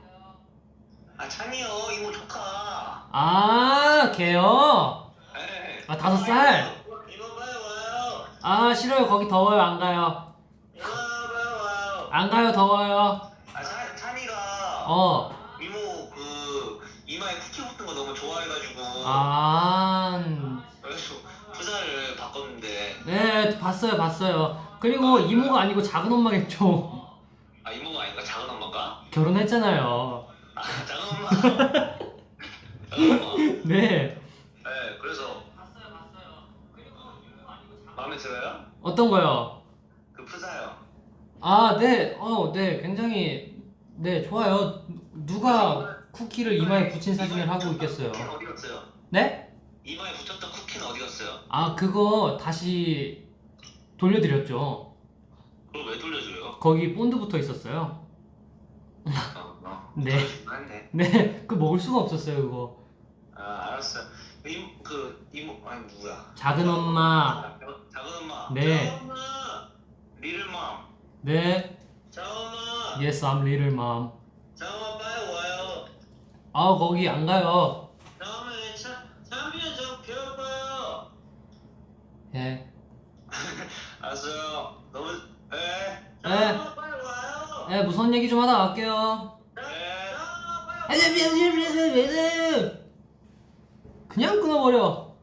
아 찬이요 이모 조카. 아, 걔요? 네. 아, 5살? 이모 빨리 와요. 아, 싫어요. 거기 더워요. 안 가요. 이모 빨리 와요. 안 가요. 더워요. 아 찬이가 이모 그 이마에 쿠키 붙은 거 너무 좋아해가지고. 그래서 부자를 바꿨는데. 네, 봤어요. 그리고 이모가 아니고 작은 엄마겠죠. 아 이모가 아닌가 작은 엄마인가? 결혼했잖아요. 아 작은 엄마. 작은 엄마. 네. 네 그래서. 마음에 들어요? 어떤 거요? 그 프사요. 아, 네. 네. 굉장히, 네, 좋아요. 누가 쿠키를 이마에 붙인 사진을 하고 있겠어요. 쿠키는 어디 갔어요? 네? 이마에 붙였던 쿠키는 어디 갔어요? 아, 그거 다시 돌려드렸죠. 그걸 왜 돌려줘요? 거기 본드 붙어 있었어요. 네. 맞네. 네, 그 먹을 수가 없었어요, 그거. 아 알았어. 이모 아니 누구야? 작은 엄마. 작은 엄마. 네. 작은 엄마. 리틀맘. 네. 작은 엄마. Yes, I'm little mom. 작은 엄마 빨리 와요. 아, 거기 안 가요. 다음에 참비는 저 배워봐요. 예. 알았어요. 너무 네. 네. 작은 엄마 빨리 와요. 네, 무서운 얘기 좀 하다 갈게요. 네. 빨리 와요. 그냥 끊어버려.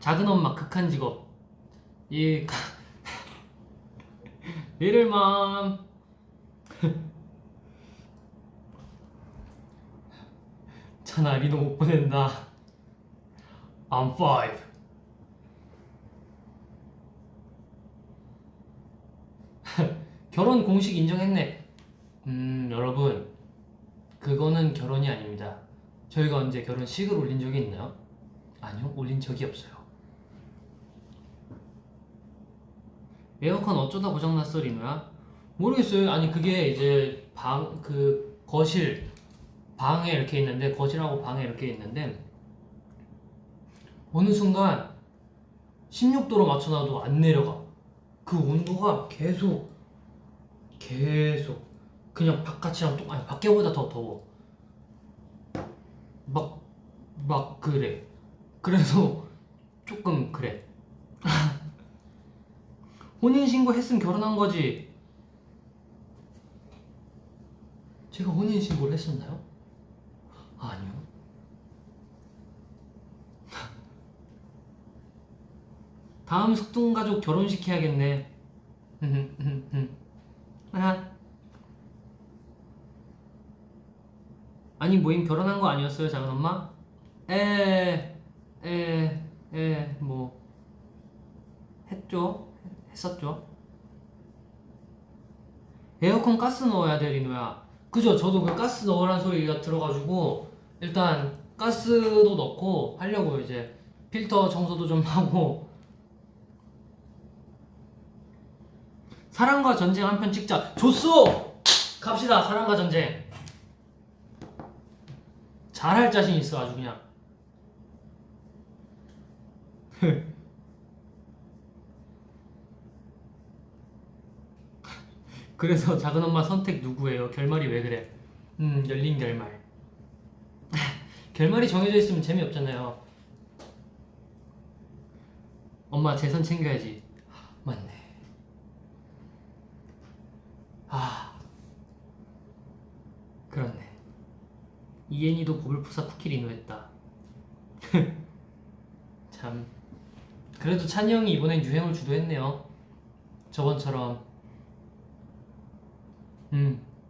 작은 엄마 극한 직업. 이 little mom. 전화 리노 못 보낸다. I'm 5. 결혼 공식 인정했네. 여러분, 그거는 결혼이 아닙니다. 저희가 언제 결혼식을 올린 적이 있나요? 아니요, 올린 적이 없어요. 에어컨 어쩌다 고장났어, 리노야? 모르겠어요. 아니, 그게 이제 거실 방에 이렇게 있는데, 거실하고 방에 이렇게 있는데 어느 순간 16도로 맞춰놔도 안 내려가. 그 온도가 계속 그냥 바깥이랑 아니 밖에보다 더 더워. 막 그래. 그래서 조금 그래. 혼인신고 했으면 결혼한 거지. 제가 혼인신고를 했었나요? 아니요. 다음 숙동가족 결혼식 해야겠네. 아니, 모임 결혼한 거 아니었어요, 작은 엄마? 뭐 했었죠. 에어컨 가스 넣어야 돼, 리노야. 그죠? 저도 그 가스 넣으라는 소리가 들어가지고 일단 가스도 넣고 하려고 이제 필터 청소도 좀 하고. 사랑과 전쟁 한 편 찍자. 좋소! 갑시다. 사랑과 전쟁. 잘할 자신 있어, 아주 그냥. 그래서 작은 엄마 선택 누구예요? 결말이 왜 그래? 열린 결말. 결말이 정해져 있으면 재미없잖아요. 엄마 재산 챙겨야지. 맞네. 그렇네. 이엔이도 버블푸사 쿠키 리노했다. 참. 그래도 찬이 형이 이번엔 유행을 주도했네요. 저번처럼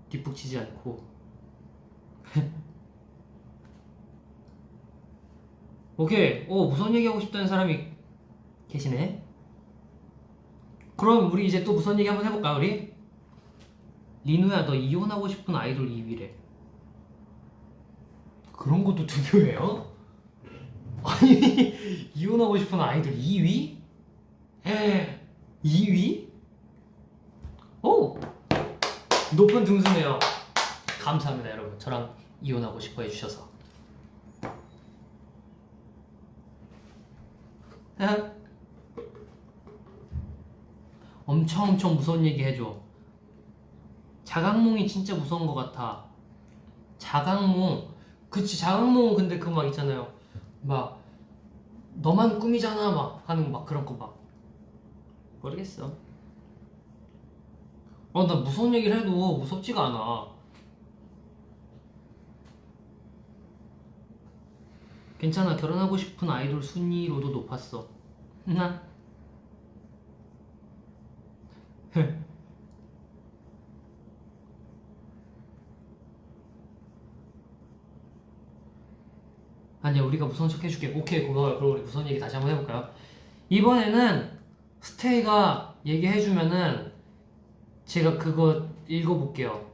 뒷북치지 않고. 오케이. 무선 얘기하고 싶다는 사람이 계시네. 그럼 우리 이제 또 무선 얘기 한번 해볼까 우리? 리누야 너 이혼하고 싶은 아이돌 2위래. 그런 것도 투표해요? 아니 이혼하고 싶은 아이돌 2위? 2위? 오! 높은 등수네요. 감사합니다 여러분. 저랑 이혼하고 싶어 해주셔서. 엄청 무서운 얘기 해줘. 자각몽이 진짜 무서운 것 같아. 자각몽. 그치 자각몽. 근데 그 막 있잖아요. 막 너만 꿈이잖아 막 하는 막 그런 거 막 모르겠어. 나 무서운 얘기를 해도 무섭지가 않아. 괜찮아. 결혼하고 싶은 아이돌 순위로도 높았어. 나 아니야 우리가 무서운 척 해줄게. 오케이 그럼 우리 무서운 얘기 다시 한번 해볼까요? 이번에는 스테이가 얘기해주면은 제가 그거 읽어볼게요.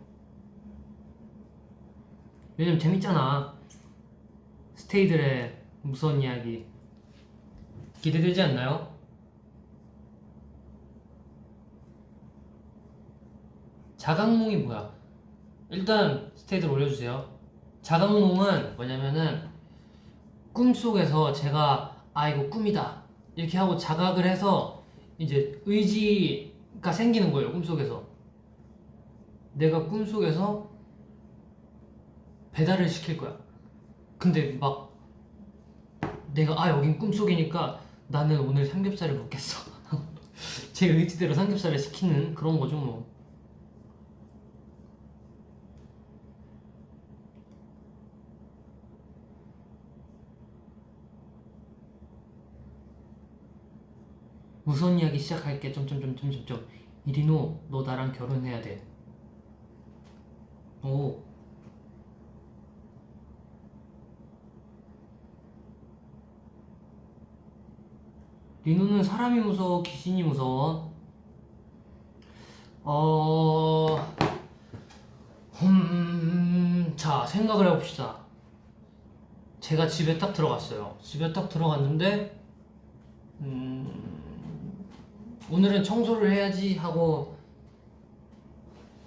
요즘 재밌잖아. 스테이들의 무서운 이야기 기대되지 않나요? 자각몽이 뭐야? 일단 스테이들 올려주세요. 자각몽은 뭐냐면은 꿈속에서 제가 이거 꿈이다 이렇게 하고 자각을 해서 이제 의지가 생기는 거예요. 꿈속에서 내가 꿈속에서 배달을 시킬 거야. 근데 막 내가 여긴 꿈속이니까 나는 오늘 삼겹살을 먹겠어. 제 의지대로 삼겹살을 시키는 그런 거죠 뭐. 무서운 이야기 시작할게. 점점점점점점. 이리노 너 나랑 결혼해야 돼. 오. 리노는 사람이 무서워 귀신이 무서워? 자 생각을 해봅시다. 제가 집에 딱 들어갔어요. 집에 딱 들어갔는데 오늘은 청소를 해야지 하고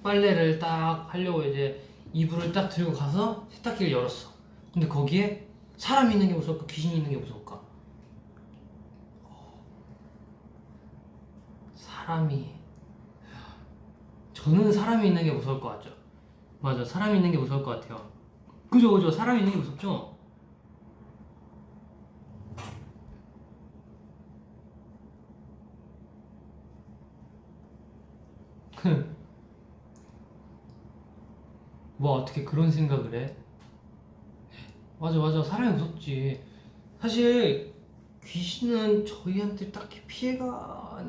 빨래를 딱 하려고 이제 이불을 딱 들고 가서 세탁기를 열었어. 근데 거기에 사람이 있는 게 무서울까 귀신이 있는 게 무서울까? 저는 사람이 있는 게 무서울 것 같죠? 맞아, 사람이 있는 게 무서울 것 같아요. 그죠, 사람이 있는 게 무섭죠? 뭐 어떻게 그런 생각을 해? 맞아, 사람이 무섭지. 사실 귀신은 저희한테 딱히 피해가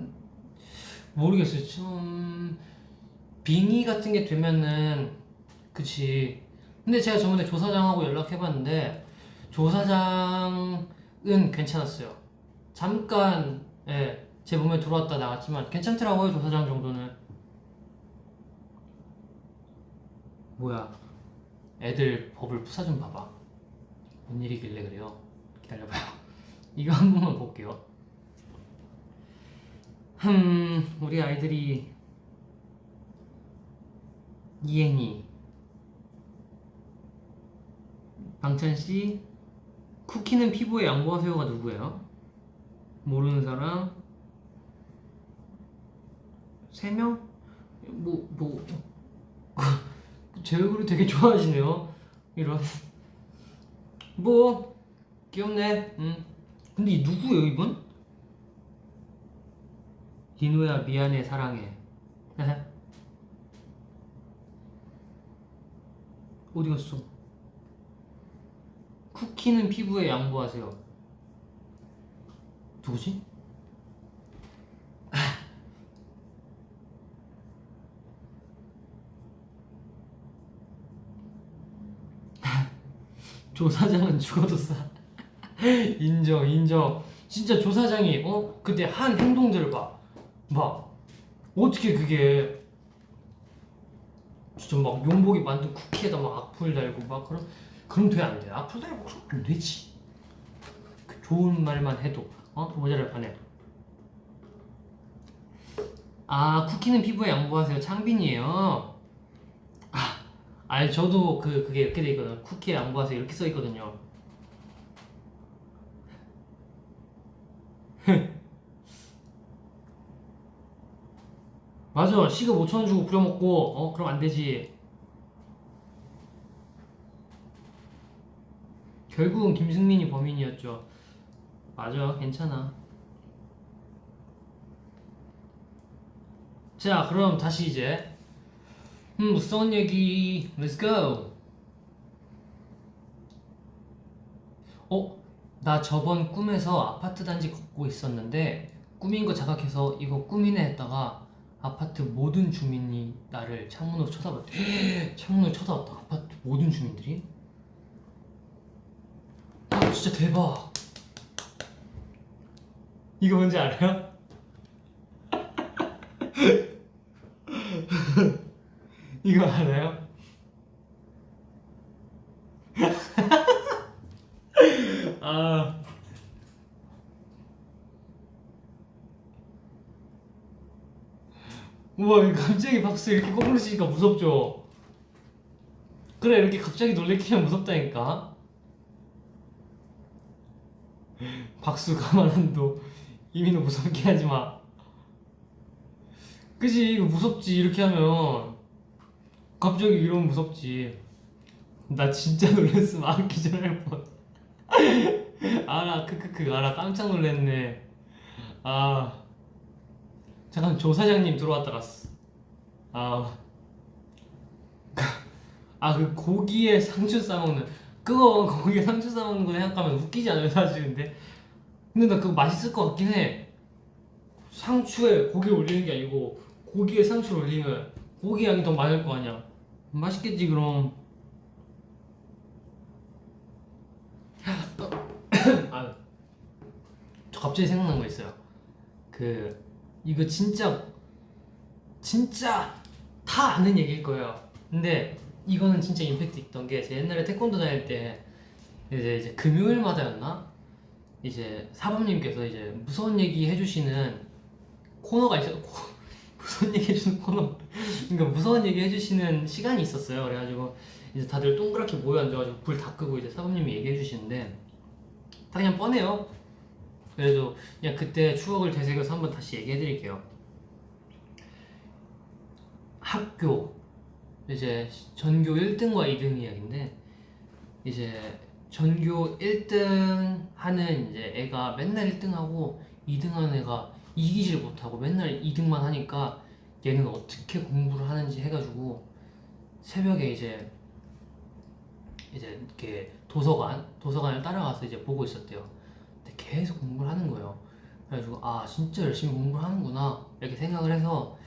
모르겠어요. 좀 빙의 같은 게 되면은 그치. 근데 제가 저번에 조사장하고 연락해봤는데 조사장은 괜찮았어요. 잠깐 제 몸에 들어왔다 나갔지만 괜찮더라고요. 조사장 정도는. 뭐야, 애들 버블 푸사 좀 봐봐. 뭔 일이길래 그래요? 기다려봐요. 이거 한 번만 볼게요. 우리 아이들이 이엔이, 방찬씨, 쿠키는 피부에 양보하세요가 누구예요? 모르는 사람? 3명? 제 얼굴을 되게 좋아하시네요. 이런. 귀엽네. 근데 이 누구예요 이분? 디노야 미안해 사랑해. 어디 갔어? 쿠키는 피부에 양보하세요. 누구지? 조 사장은 죽어도 싸. 인정 인정. 진짜 조 사장이 그때 한 행동들을 막 어떻게 그게 진짜 막 용복이 만든 쿠키에다 막 악플 달고 막 그럼 돼 안 돼? 악플 달고 그럼 안 되지. 그 좋은 말만 해도 모자랄 판에. 아 쿠키는 피부에 양보하세요. 창빈이에요. 아니 저도 그게 이렇게 돼 있거든. 쿠키에 양보하세요 이렇게 써 있거든요. 맞아. 시급 5,000원 주고 부려먹고 그럼 안 되지. 결국은 김승민이 범인이었죠. 맞아. 괜찮아. 자 그럼 다시 이제 무서운 얘기 Let's go. 나 저번 꿈에서 아파트 단지 걷고 있었는데 꿈인 거 자각해서 이거 꿈이네 했다가 아파트 모든 주민이 나를 창문으로 쳐다봤대. 창문으로 쳐다봤다. 아파트 모든 주민들이. 진짜 대박. 이거 뭔지 알아요? 이거 알아요? 아 우와 갑자기 박수 이렇게 거꾸로 치니까 무섭죠? 그래 이렇게 갑자기 놀래키면 무섭다니까. 박수 가만 안둬. 이민호 무섭게 하지마. 그치 이거 무섭지 이렇게 하면. 갑자기 이러면 무섭지. 나 진짜 놀랬으면 기절할 뻔. 알아 크크크 알아 깜짝 놀랐네. 아 잠깐 조 사장님 들어왔다 갔어. 그 고기에 상추 싸먹는 그거 고기에 상추 싸먹는 거 생각하면 웃기지 않아요 사실. 근데 나 그거 맛있을 것 같긴 해. 상추에 고기 올리는 게 아니고 고기에 상추를 올리면 고기 양이 더 많을 거 아니야. 맛있겠지 그럼. 저 갑자기 생각난 거 있어요. 이거 진짜 다 아는 얘기일 거예요. 근데 이거는 진짜 임팩트 있던 게 제 옛날에 태권도 다닐 때 이제 금요일마다였나? 이제 사범님께서 이제 무서운 얘기 해주시는 코너가 있어요. 무서운 얘기 해주는 코너. 그러니까 무서운 얘기 해주시는 시간이 있었어요. 그래가지고 이제 다들 동그랗게 모여 앉아가지고 불 다 끄고 이제 사범님이 얘기해 주시는데 다 그냥 뻔해요. 그래도 그냥 그때 추억을 되새겨서 한번 다시 얘기해 드릴게요. 학교 이제 전교 1등과 2등 이야기인데 이제 전교 1등 하는 이제 애가 맨날 1등하고 2등 하는 애가 이기질 못하고 맨날 2등만 하니까 얘는 어떻게 공부를 하는지 해가지고 새벽에 이제 이렇게 도서관을 따라가서 이제 보고 있었대요. 근데 계속 공부를 하는 거예요. 그래가지고 진짜 열심히 공부를 하는구나 이렇게 생각을 해서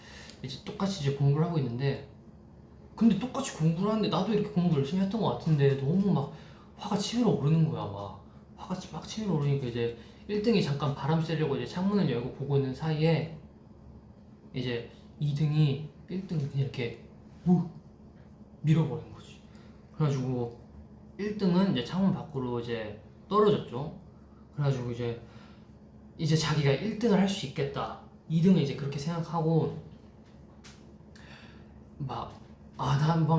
이제 똑같이 이제 공부를 하고 있는데 근데 똑같이 공부를 하는데 나도 이렇게 공부 열심히 했던 것 같은데 너무 막 화가 치밀어 오르는 거야. 막 화가 막 치밀어 오르니까 이제 1등이 잠깐 바람 쐬려고 이제 창문을 열고 보고 있는 사이에 이제 2등이 1등을 그냥 이렇게 밀어버린 거지. 그래가지고 1등은 이제 창문 밖으로 이제 떨어졌죠. 그래가지고 이제 자기가 1등을 할 수 있겠다. 2등은 이제 그렇게 생각하고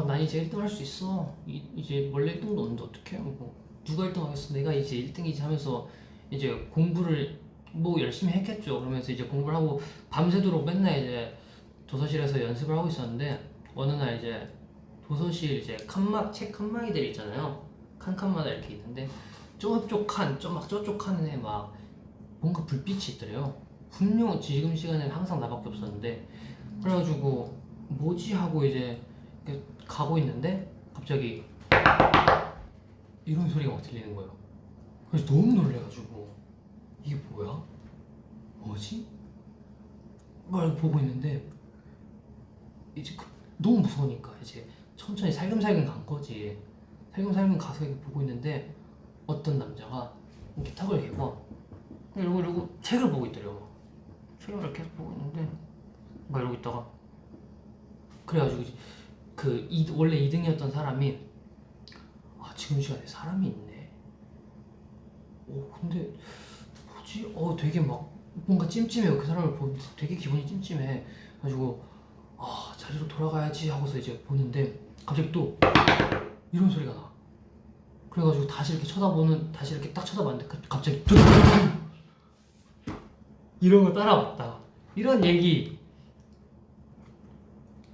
난 이제 1등 할 수 있어. 이제 원래 1등도 없는데 어떡해. 누가 1등 하겠어. 내가 이제 1등이지 하면서 이제 공부를 열심히 했겠죠. 그러면서 이제 공부를 하고 밤새도록 맨날 이제 도서실에서 연습을 하고 있었는데 어느 날 이제 도서실 이제 책 칸막이들 있잖아요. 칸마다 이렇게 있는데 저쪽 칸에 막 뭔가 불빛이 있더래요. 분명 지금 시간에는 항상 나밖에 없었는데 그래가지고 뭐지 하고 이제 가고 있는데 갑자기 이런 소리가 막 들리는 거예요. 그래서 너무 놀래가지고 이게 뭐야? 뭐지? 막 보고 있는데 이제 너무 무서우니까 이제 천천히 살금살금 간 거지. 살금살금 가서 이렇게 보고 있는데 어떤 남자가 이렇게 턱을 개고 이러고 책을 보고 있더래요. 책을 이렇게 계속 보고 있는데 막 이러고 있다가 그래가지고 원래 2등이었던 사람이 지금 시간에 사람이 있네. 근데 뭐지? 되게 막 뭔가 찜찜해요. 그 사람을 보는데 되게 기분이 찜찜해. 가지고 자리로 돌아가야지 하고서 이제 보는데 갑자기 또 이런 소리가 나. 그래가지고 다시 이렇게 딱 쳐다봤는데 갑자기 이런 거 따라왔다. 이런 얘기.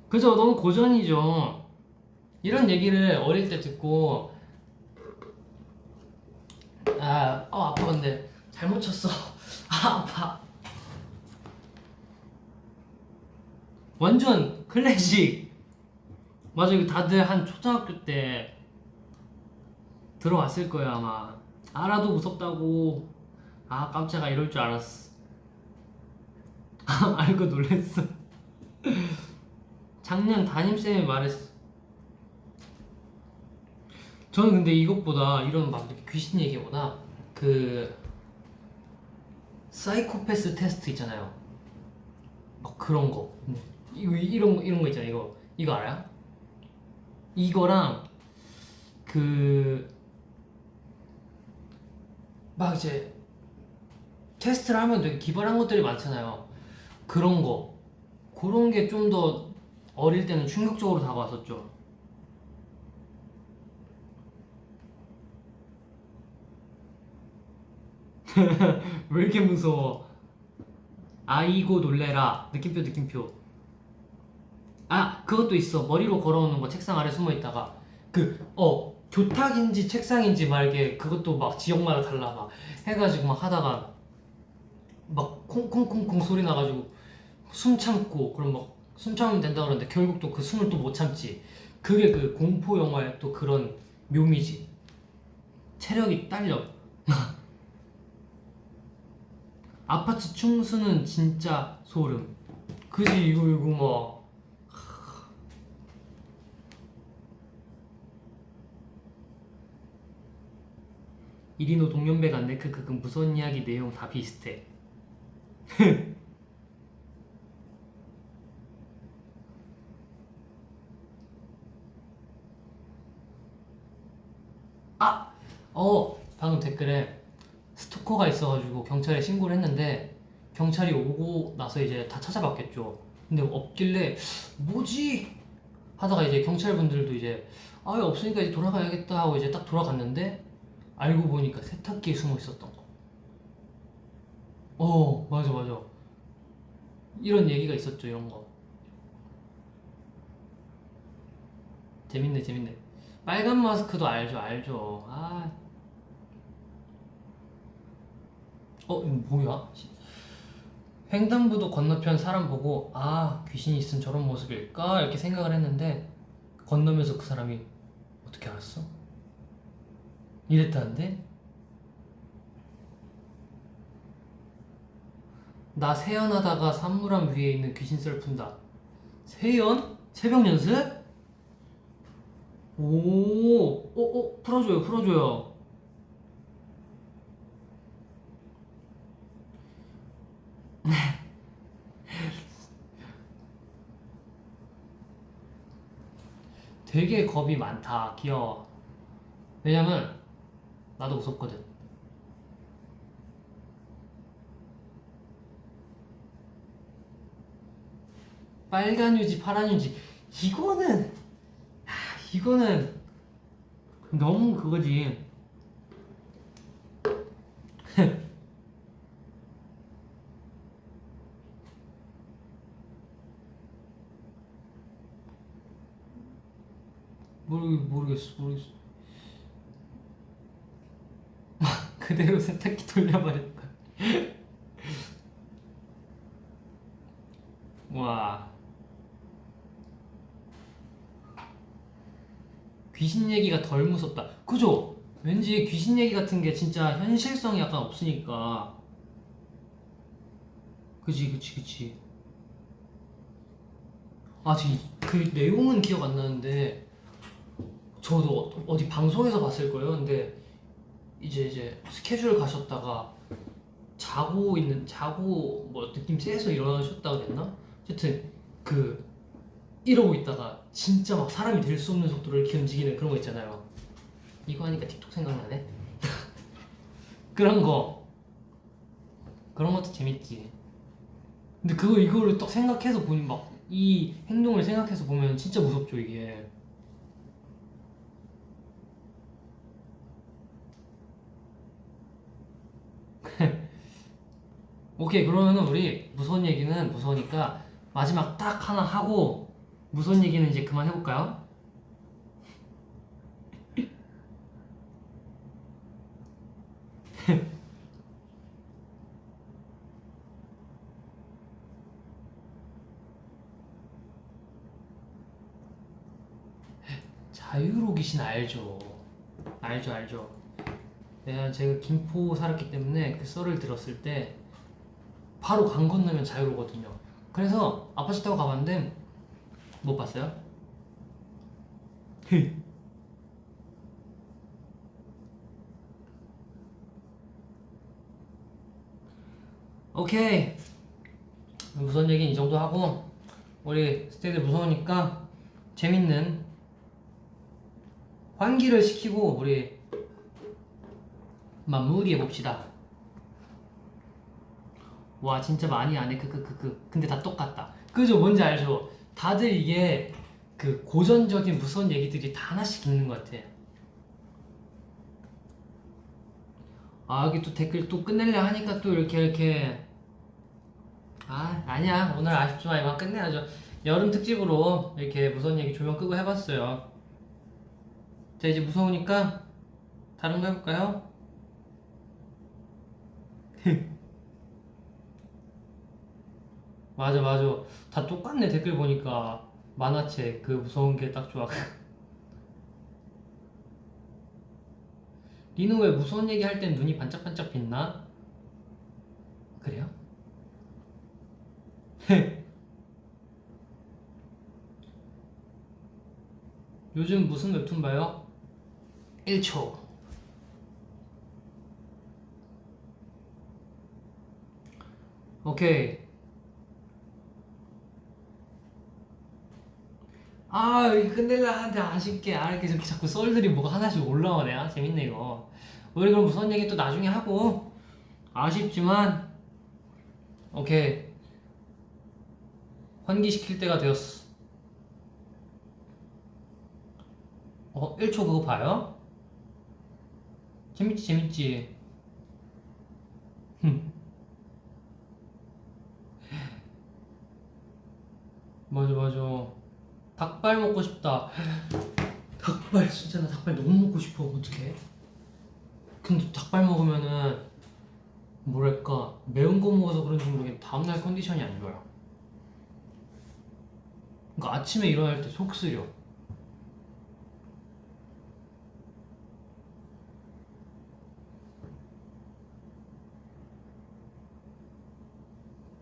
그죠? 너무 고전이죠. 이런 얘기를 어릴 때 듣고 아파. 근데 잘못 쳤어. 아파. 완전 클래식. 맞아. 이거 다들 한 초등학교 때 들어왔을 거야 아마. 알아도 무섭다고. 깜짝아 이럴 줄 알았어. 알고 놀랬어. 작년 담임쌤이 말했어. 저는 근데 이것보다 이런 막 이렇게 귀신 얘기보다 그 사이코패스 테스트 있잖아요. 막 그런 거. 이런 거 있잖아요. 이거 알아요? 이거랑 막 이제 테스트를 하면 되게 기발한 것들이 많잖아요. 그런 게 좀 더 어릴 때는 충격적으로 다가왔었죠. 왜 이렇게 무서워? 아이고 놀래라. 느낌표. 그것도 있어. 머리로 걸어오는 거 책상 아래 숨어 있다가 교탁인지 책상인지 막 이렇게 그것도 막 지역마다 달라 막 해가지고 막 하다가 막 콩콩콩콩 소리 나가지고 숨 참고 그럼 막 숨 참으면 된다 그러는데 결국 또 그 숨을 또 못 참지. 그게 그 공포 영화의 또 그런 묘미지. 체력이 딸려. 아파트 충수는 진짜 소름. 그지 이거 막 이리노 동년배 같네. 그 무서운 이야기 내용 다 비슷해. 방금 댓글에 스토커가 있어가지고 경찰에 신고를 했는데 경찰이 오고 나서 이제 다 찾아봤겠죠. 근데 없길래 뭐지? 하다가 이제 경찰분들도 이제 없으니까 이제 돌아가야겠다 하고 이제 딱 돌아갔는데 알고 보니까 세탁기에 숨어 있었던 거. 맞아. 이런 얘기가 있었죠. 이런 거. 재밌네. 빨간 마스크도 알죠. 이거 뭐야? 횡단보도 건너편 사람 보고 귀신이 있으면 저런 모습일까? 이렇게 생각을 했는데 건너면서 그 사람이 어떻게 알았어? 이랬다는데? 나 세연하다가 산물함 위에 있는 귀신 썰 푼다. 세연? 새벽 연습? 풀어줘요. 되게 겁이 많다. 귀여워. 왜냐면 나도 무섭거든. 빨간 유지, 파란 유지. 이거는 너무 그거지. 모르겠어. 그대로 세탁기 돌려버릴 거야. 와. 귀신 귀신 얘기가 덜 무섭다. 그죠? 왠지 귀신 얘기 같은 게 진짜 현실성이 약간 없으니까. 그치. 아, 지금 그 내용은 기억 안 나는데 저도 어디 방송에서 봤을 거예요. 근데 이제 스케줄 가셨다가 자고 뭐 느낌 쎄서 일어나셨다고 됐나? 어쨌든 그 이러고 있다가 진짜 막 사람이 될 수 없는 속도로 이렇게 움직이는 그런 거 있잖아요. 이거 하니까 틱톡 생각나네. 그런 것도 재밌지. 근데 이거를 딱 생각해서 보면 막 이 행동을 생각해서 보면 진짜 무섭죠 이게. 오케이, 그러면은 우리 무서운 얘기는 무서우니까 마지막 딱 하나 하고 무서운 얘기는 이제 그만 해볼까요? 자유로 귀신 알죠? 알죠. 제가 김포 살았기 때문에 그 썰을 들었을 때 바로 강 건너면 자유로거든요. 그래서 아파트 타고 가봤는데 못 봤어요? 오케이, 무서운 얘기는 이 정도 하고 우리 스테이들 무서우니까 재밌는 환기를 시키고 우리 마무리해 봅시다. 와, 진짜 많이 안 해. 근데 다 똑같다. 그죠? 뭔지 알죠? 다들 이게 그 고전적인 무서운 얘기들이 다 하나씩 있는 것 같아. 아, 여기 또 댓글 또 끝낼려 하니까 또 이렇게 아니야, 오늘 아쉽지만 이만 끝내야죠. 여름 특집으로 이렇게 무서운 얘기 조명 끄고 해봤어요. 자, 이제 무서우니까 다른 거 해볼까요? 맞아. 다 똑같네. 댓글 보니까 만화책 그 무서운 게 딱 좋아. 리노 왜 무서운 얘기 할 땐 눈이 반짝반짝 빛나? 그래요? 요즘 무슨 웹툰 봐요? 1초. 오케이. 이거 끝낼라 하는데 아쉽게 이렇게 자꾸 썰들이 뭐가 하나씩 올라오네. 재밌네 이거. 우리 그럼 무서운 얘기 또 나중에 하고. 아쉽지만 오케이, 환기시킬 때가 되었어. 1초 그거 봐요? 재밌지. 맞아. 닭발 먹고 싶다. 닭발 진짜, 나 닭발 너무 먹고 싶어. 어떡해? 근데 닭발 먹으면은 뭐랄까, 매운 거 먹어서 그런지 모르겠는데 다음날 컨디션이 안 좋아요. 그러니까 아침에 일어날 때 속 쓰려.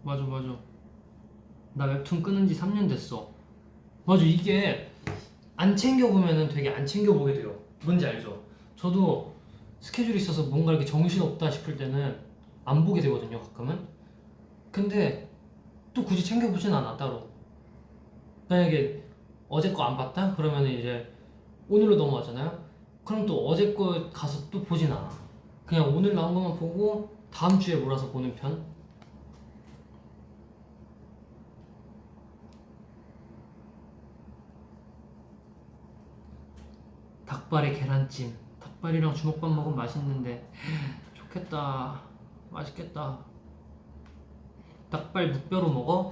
맞아. 나 웹툰 끊은 지 3년 됐어. 맞아, 이게 안 챙겨보면은 되게 안 챙겨보게 돼요. 뭔지 알죠? 저도 스케줄이 있어서 뭔가 이렇게 정신없다 싶을 때는 안 보게 되거든요, 가끔은. 근데 또 굳이 챙겨보진 않아, 따로. 만약에 어제 거 안 봤다? 그러면 이제 오늘로 넘어가잖아요? 그럼 또 어제 거 가서 또 보진 않아. 그냥 오늘 나온 것만 보고 다음 주에 몰아서 보는 편? 닭발에 계란찜. 닭발이랑 주먹밥 먹으면 맛있는데 좋겠다. 맛있겠다. 닭발 무뼈로 먹어?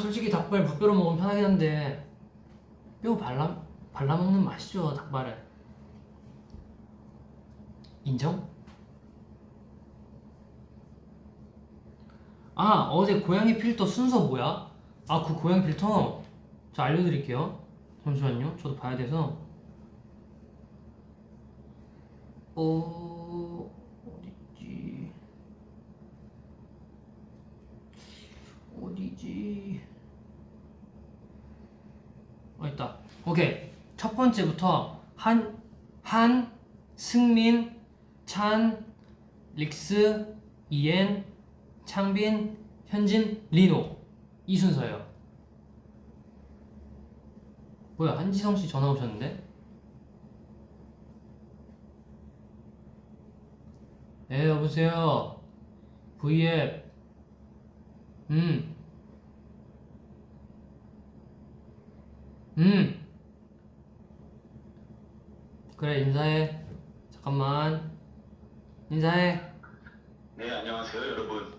솔직히 닭발 무뼈로 먹으면 편하긴 한데 뼈 발라 먹는 맛이죠, 닭발은. 인정? 어제 고양이 필터 순서 뭐야? 그 고양이 필터 저 알려드릴게요. 잠시만요, 저도 봐야 돼서. 어딨지? 어디지? 있다. 오케이. 첫 번째부터 한, 승민, 찬, 릭스, 이엔, 창빈, 현진, 리노 이 순서예요. 뭐야, 한지성 씨 전화 오셨는데? 네, 여보세요. V앱. 음. 그래, 인사해. 잠깐만. 인사해. 네, 안녕하세요, 여러분.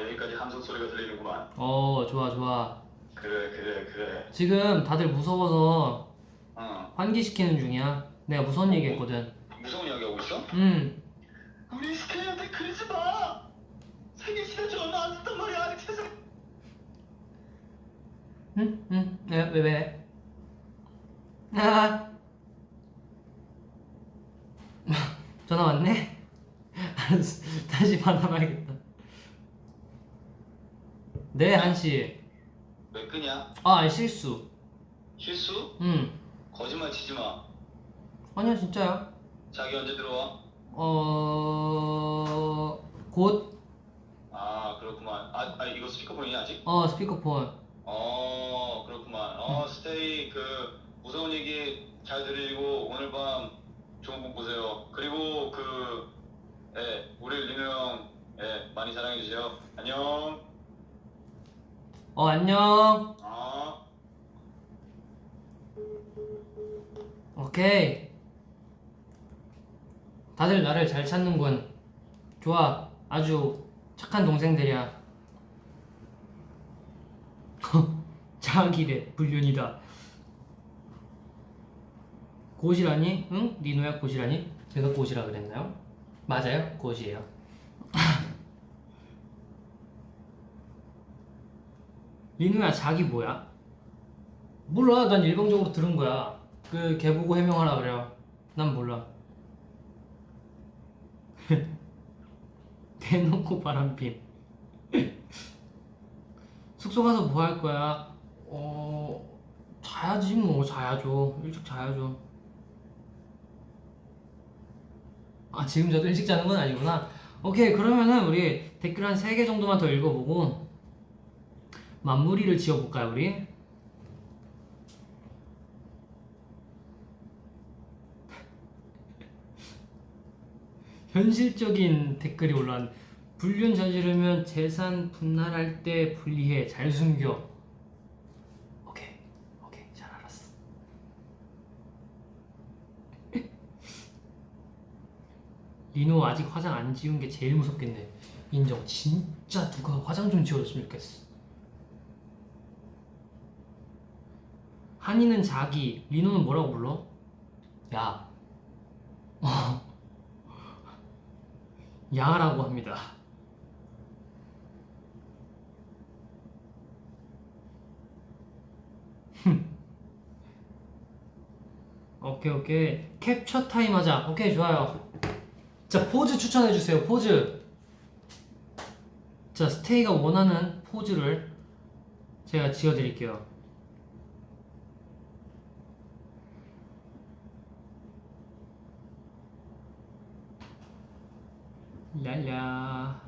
여기까지 함성 소리가 들리는구만. 좋아, 좋아. 그래. 지금 다들 무서워서 어, 환기시키는 중이야. 내가 무서운 얘기 했거든. 무서운 이야기 하고 있어? 우리 스케이한테 그러지 마! 생일 지난 지 얼마 안 됐단 말이야, 아직 세상. 왜? 아. 전화 왔네? 알았어. 다시 받아봐야겠다. 네, 한씨. 왜 끄냐? 아니, 실수. 실수? 거짓말 치지 마. 아니야, 진짜야. 자기 언제 들어와? 곧? 그렇구만. 이거 스피커폰이냐, 아직? 스피커폰. 그렇구만. 스테이, 무서운 얘기 잘 들으시고, 오늘 밤 좋은 꿈 꾸세요. 그리고, 우리 리노 형, 많이 사랑해주세요. 안녕. 안녕. 어. 오케이. 다들 나를 잘 찾는군. 좋아. 아주 착한 동생들이야. 자기래 불륜이다. 고시라니? 응? 니노야 고시라니? 제가 고시라 그랬나요? 맞아요. 고시예요. 리노야 자기 뭐야? 몰라. 난 일방적으로 들은 거야. 걔 보고 해명하라 그래요. 난 몰라. 대놓고 바람핌. 숙소 가서 뭐 할 거야? 자야지 뭐. 자야죠. 일찍 자야죠. 지금 저도 일찍 자는 건 아니구나. 오케이, 그러면은 우리 댓글 한 3개 정도만 더 읽어보고 마무리를 지어볼까요, 우리? 현실적인 댓글이 올라왔네. 불륜 저지르면 재산 분할할 때 분리해. 잘 숨겨. 오케이, 잘 알았어. 리노 아직 화장 안 지운 게 제일 무섭겠네. 인정. 진짜 누가 화장 좀 지워줬으면 좋겠어. 한이는 자기, 리노는 뭐라고 불러? 야. 야라고 합니다. 오케이. 캡처 타임 하자. 오케이, 좋아요. 자, 포즈 추천해주세요. 포즈. 자, 스테이가 원하는 포즈를 제가 지어드릴게요. 랄라.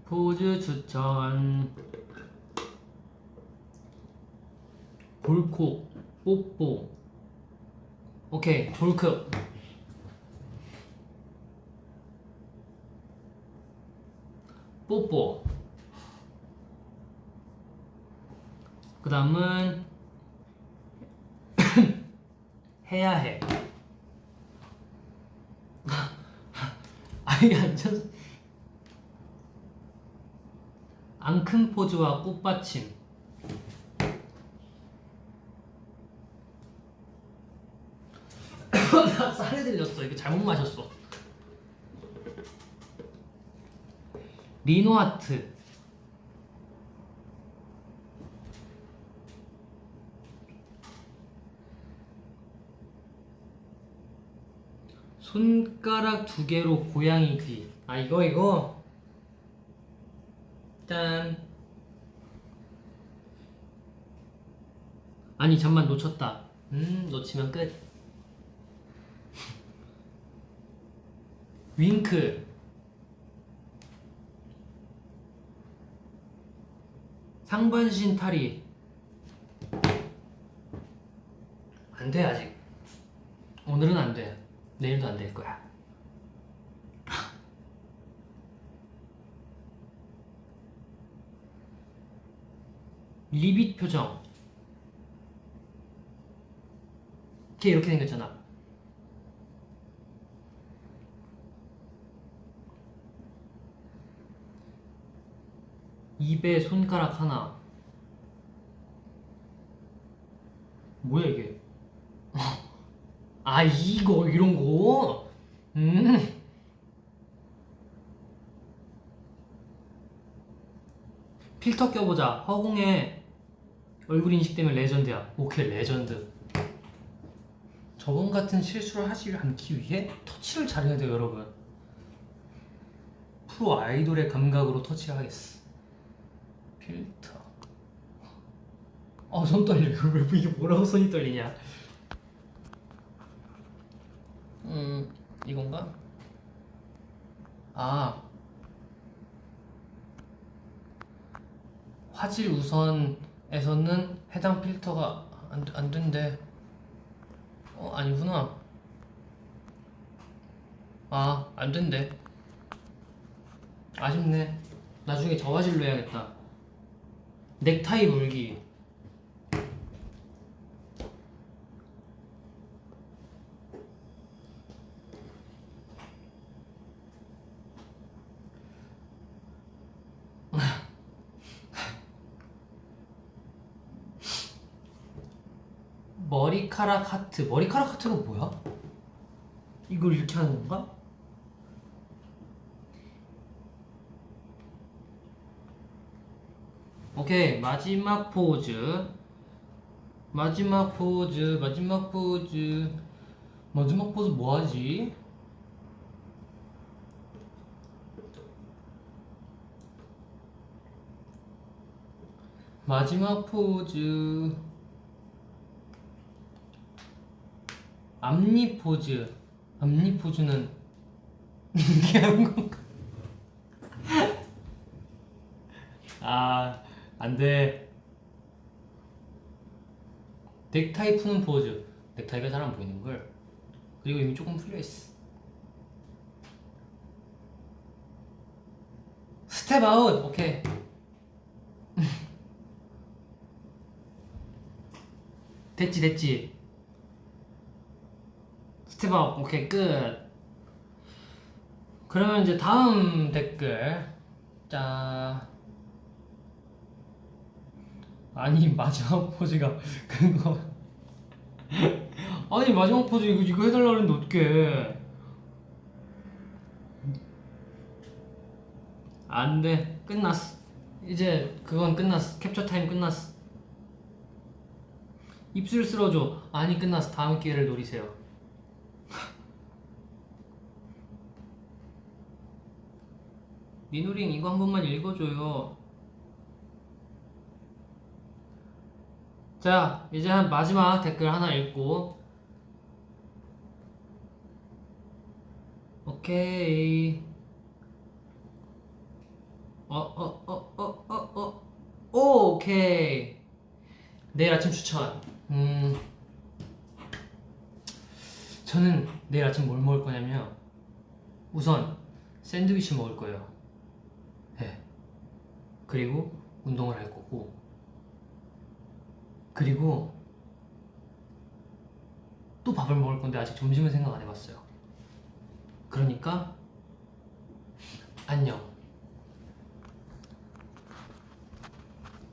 포즈 추천. 볼콕, 뽀뽀. 오케이, 볼크. 뽀뽀. 그 다음은 해야 해. 아이 앉아서 앙큼 포즈와 꽃받침. 나 쌀에 들렸어. 이거 잘못 마셨어. 리노아트. 손가락 2개로 고양이 귀. 아 이거 짠. 아니 잠만 놓쳤다. 놓치면 끝. 윙크. 상반신 탈의. 안 돼 아직. 오늘은 안 돼. 내일도 안 될 거야. 리빗 표정. 걔 이렇게 생겼잖아. 입에 손가락 하나. 뭐야 이게? 아 이거 이런 거. 필터 껴보자. 허공에 얼굴 인식되면 레전드야. 오케이 레전드. 저번 같은 실수를 하지 않기 위해 터치를 잘해야 돼요 여러분. 프로 아이돌의 감각으로 터치를 하겠어. 필터. 손 떨려. 왜 이게 뭐라고 손이 떨리냐? 이건가? 아 화질 우선에서는 해당 필터가 안 된대. 아니구나. 안 된대. 아쉽네. 나중에 저화질로 해야겠다. 넥타이 물기. 머리카락 하트. 머리카락 하트가 뭐야? 이걸 이렇게 하는 건가? 오케이 마지막 포즈. 마지막 포즈 뭐하지? 마지막 포즈 앞니 포즈. 앞니 포즈는 이게 하는 건가? 안돼. 넥타이 푸는 포즈. 넥타이가 잘 안 보이는걸. 그리고 이미 조금 풀려있어. 스텝 아웃. 오케이. 됐지. 스텝 아웃. 오케이 끝. 그러면 이제 다음 댓글. 자, 아니 마지막 포즈가 그거. 아니 마지막 포즈 이거 해달라 그랬는데 어떡해. 안돼. 끝났어. 이제 그건 끝났어. 캡처 타임 끝났어. 입술 쓸어줘. 아니 끝났어. 다음 기회를 노리세요. 니누링 이거 한 번만 읽어줘요. 자 이제 한 마지막 댓글 하나 읽고 오케이. 오케이. 내일 아침 추천. 저는 내일 아침 뭘 먹을 거냐면 우선 샌드위치 먹을 거예요. 네. 그리고 운동을 할 거고, 그리고 또 밥을 먹을 건데 아직 점심은 생각 안 해봤어요. 그러니까 안녕.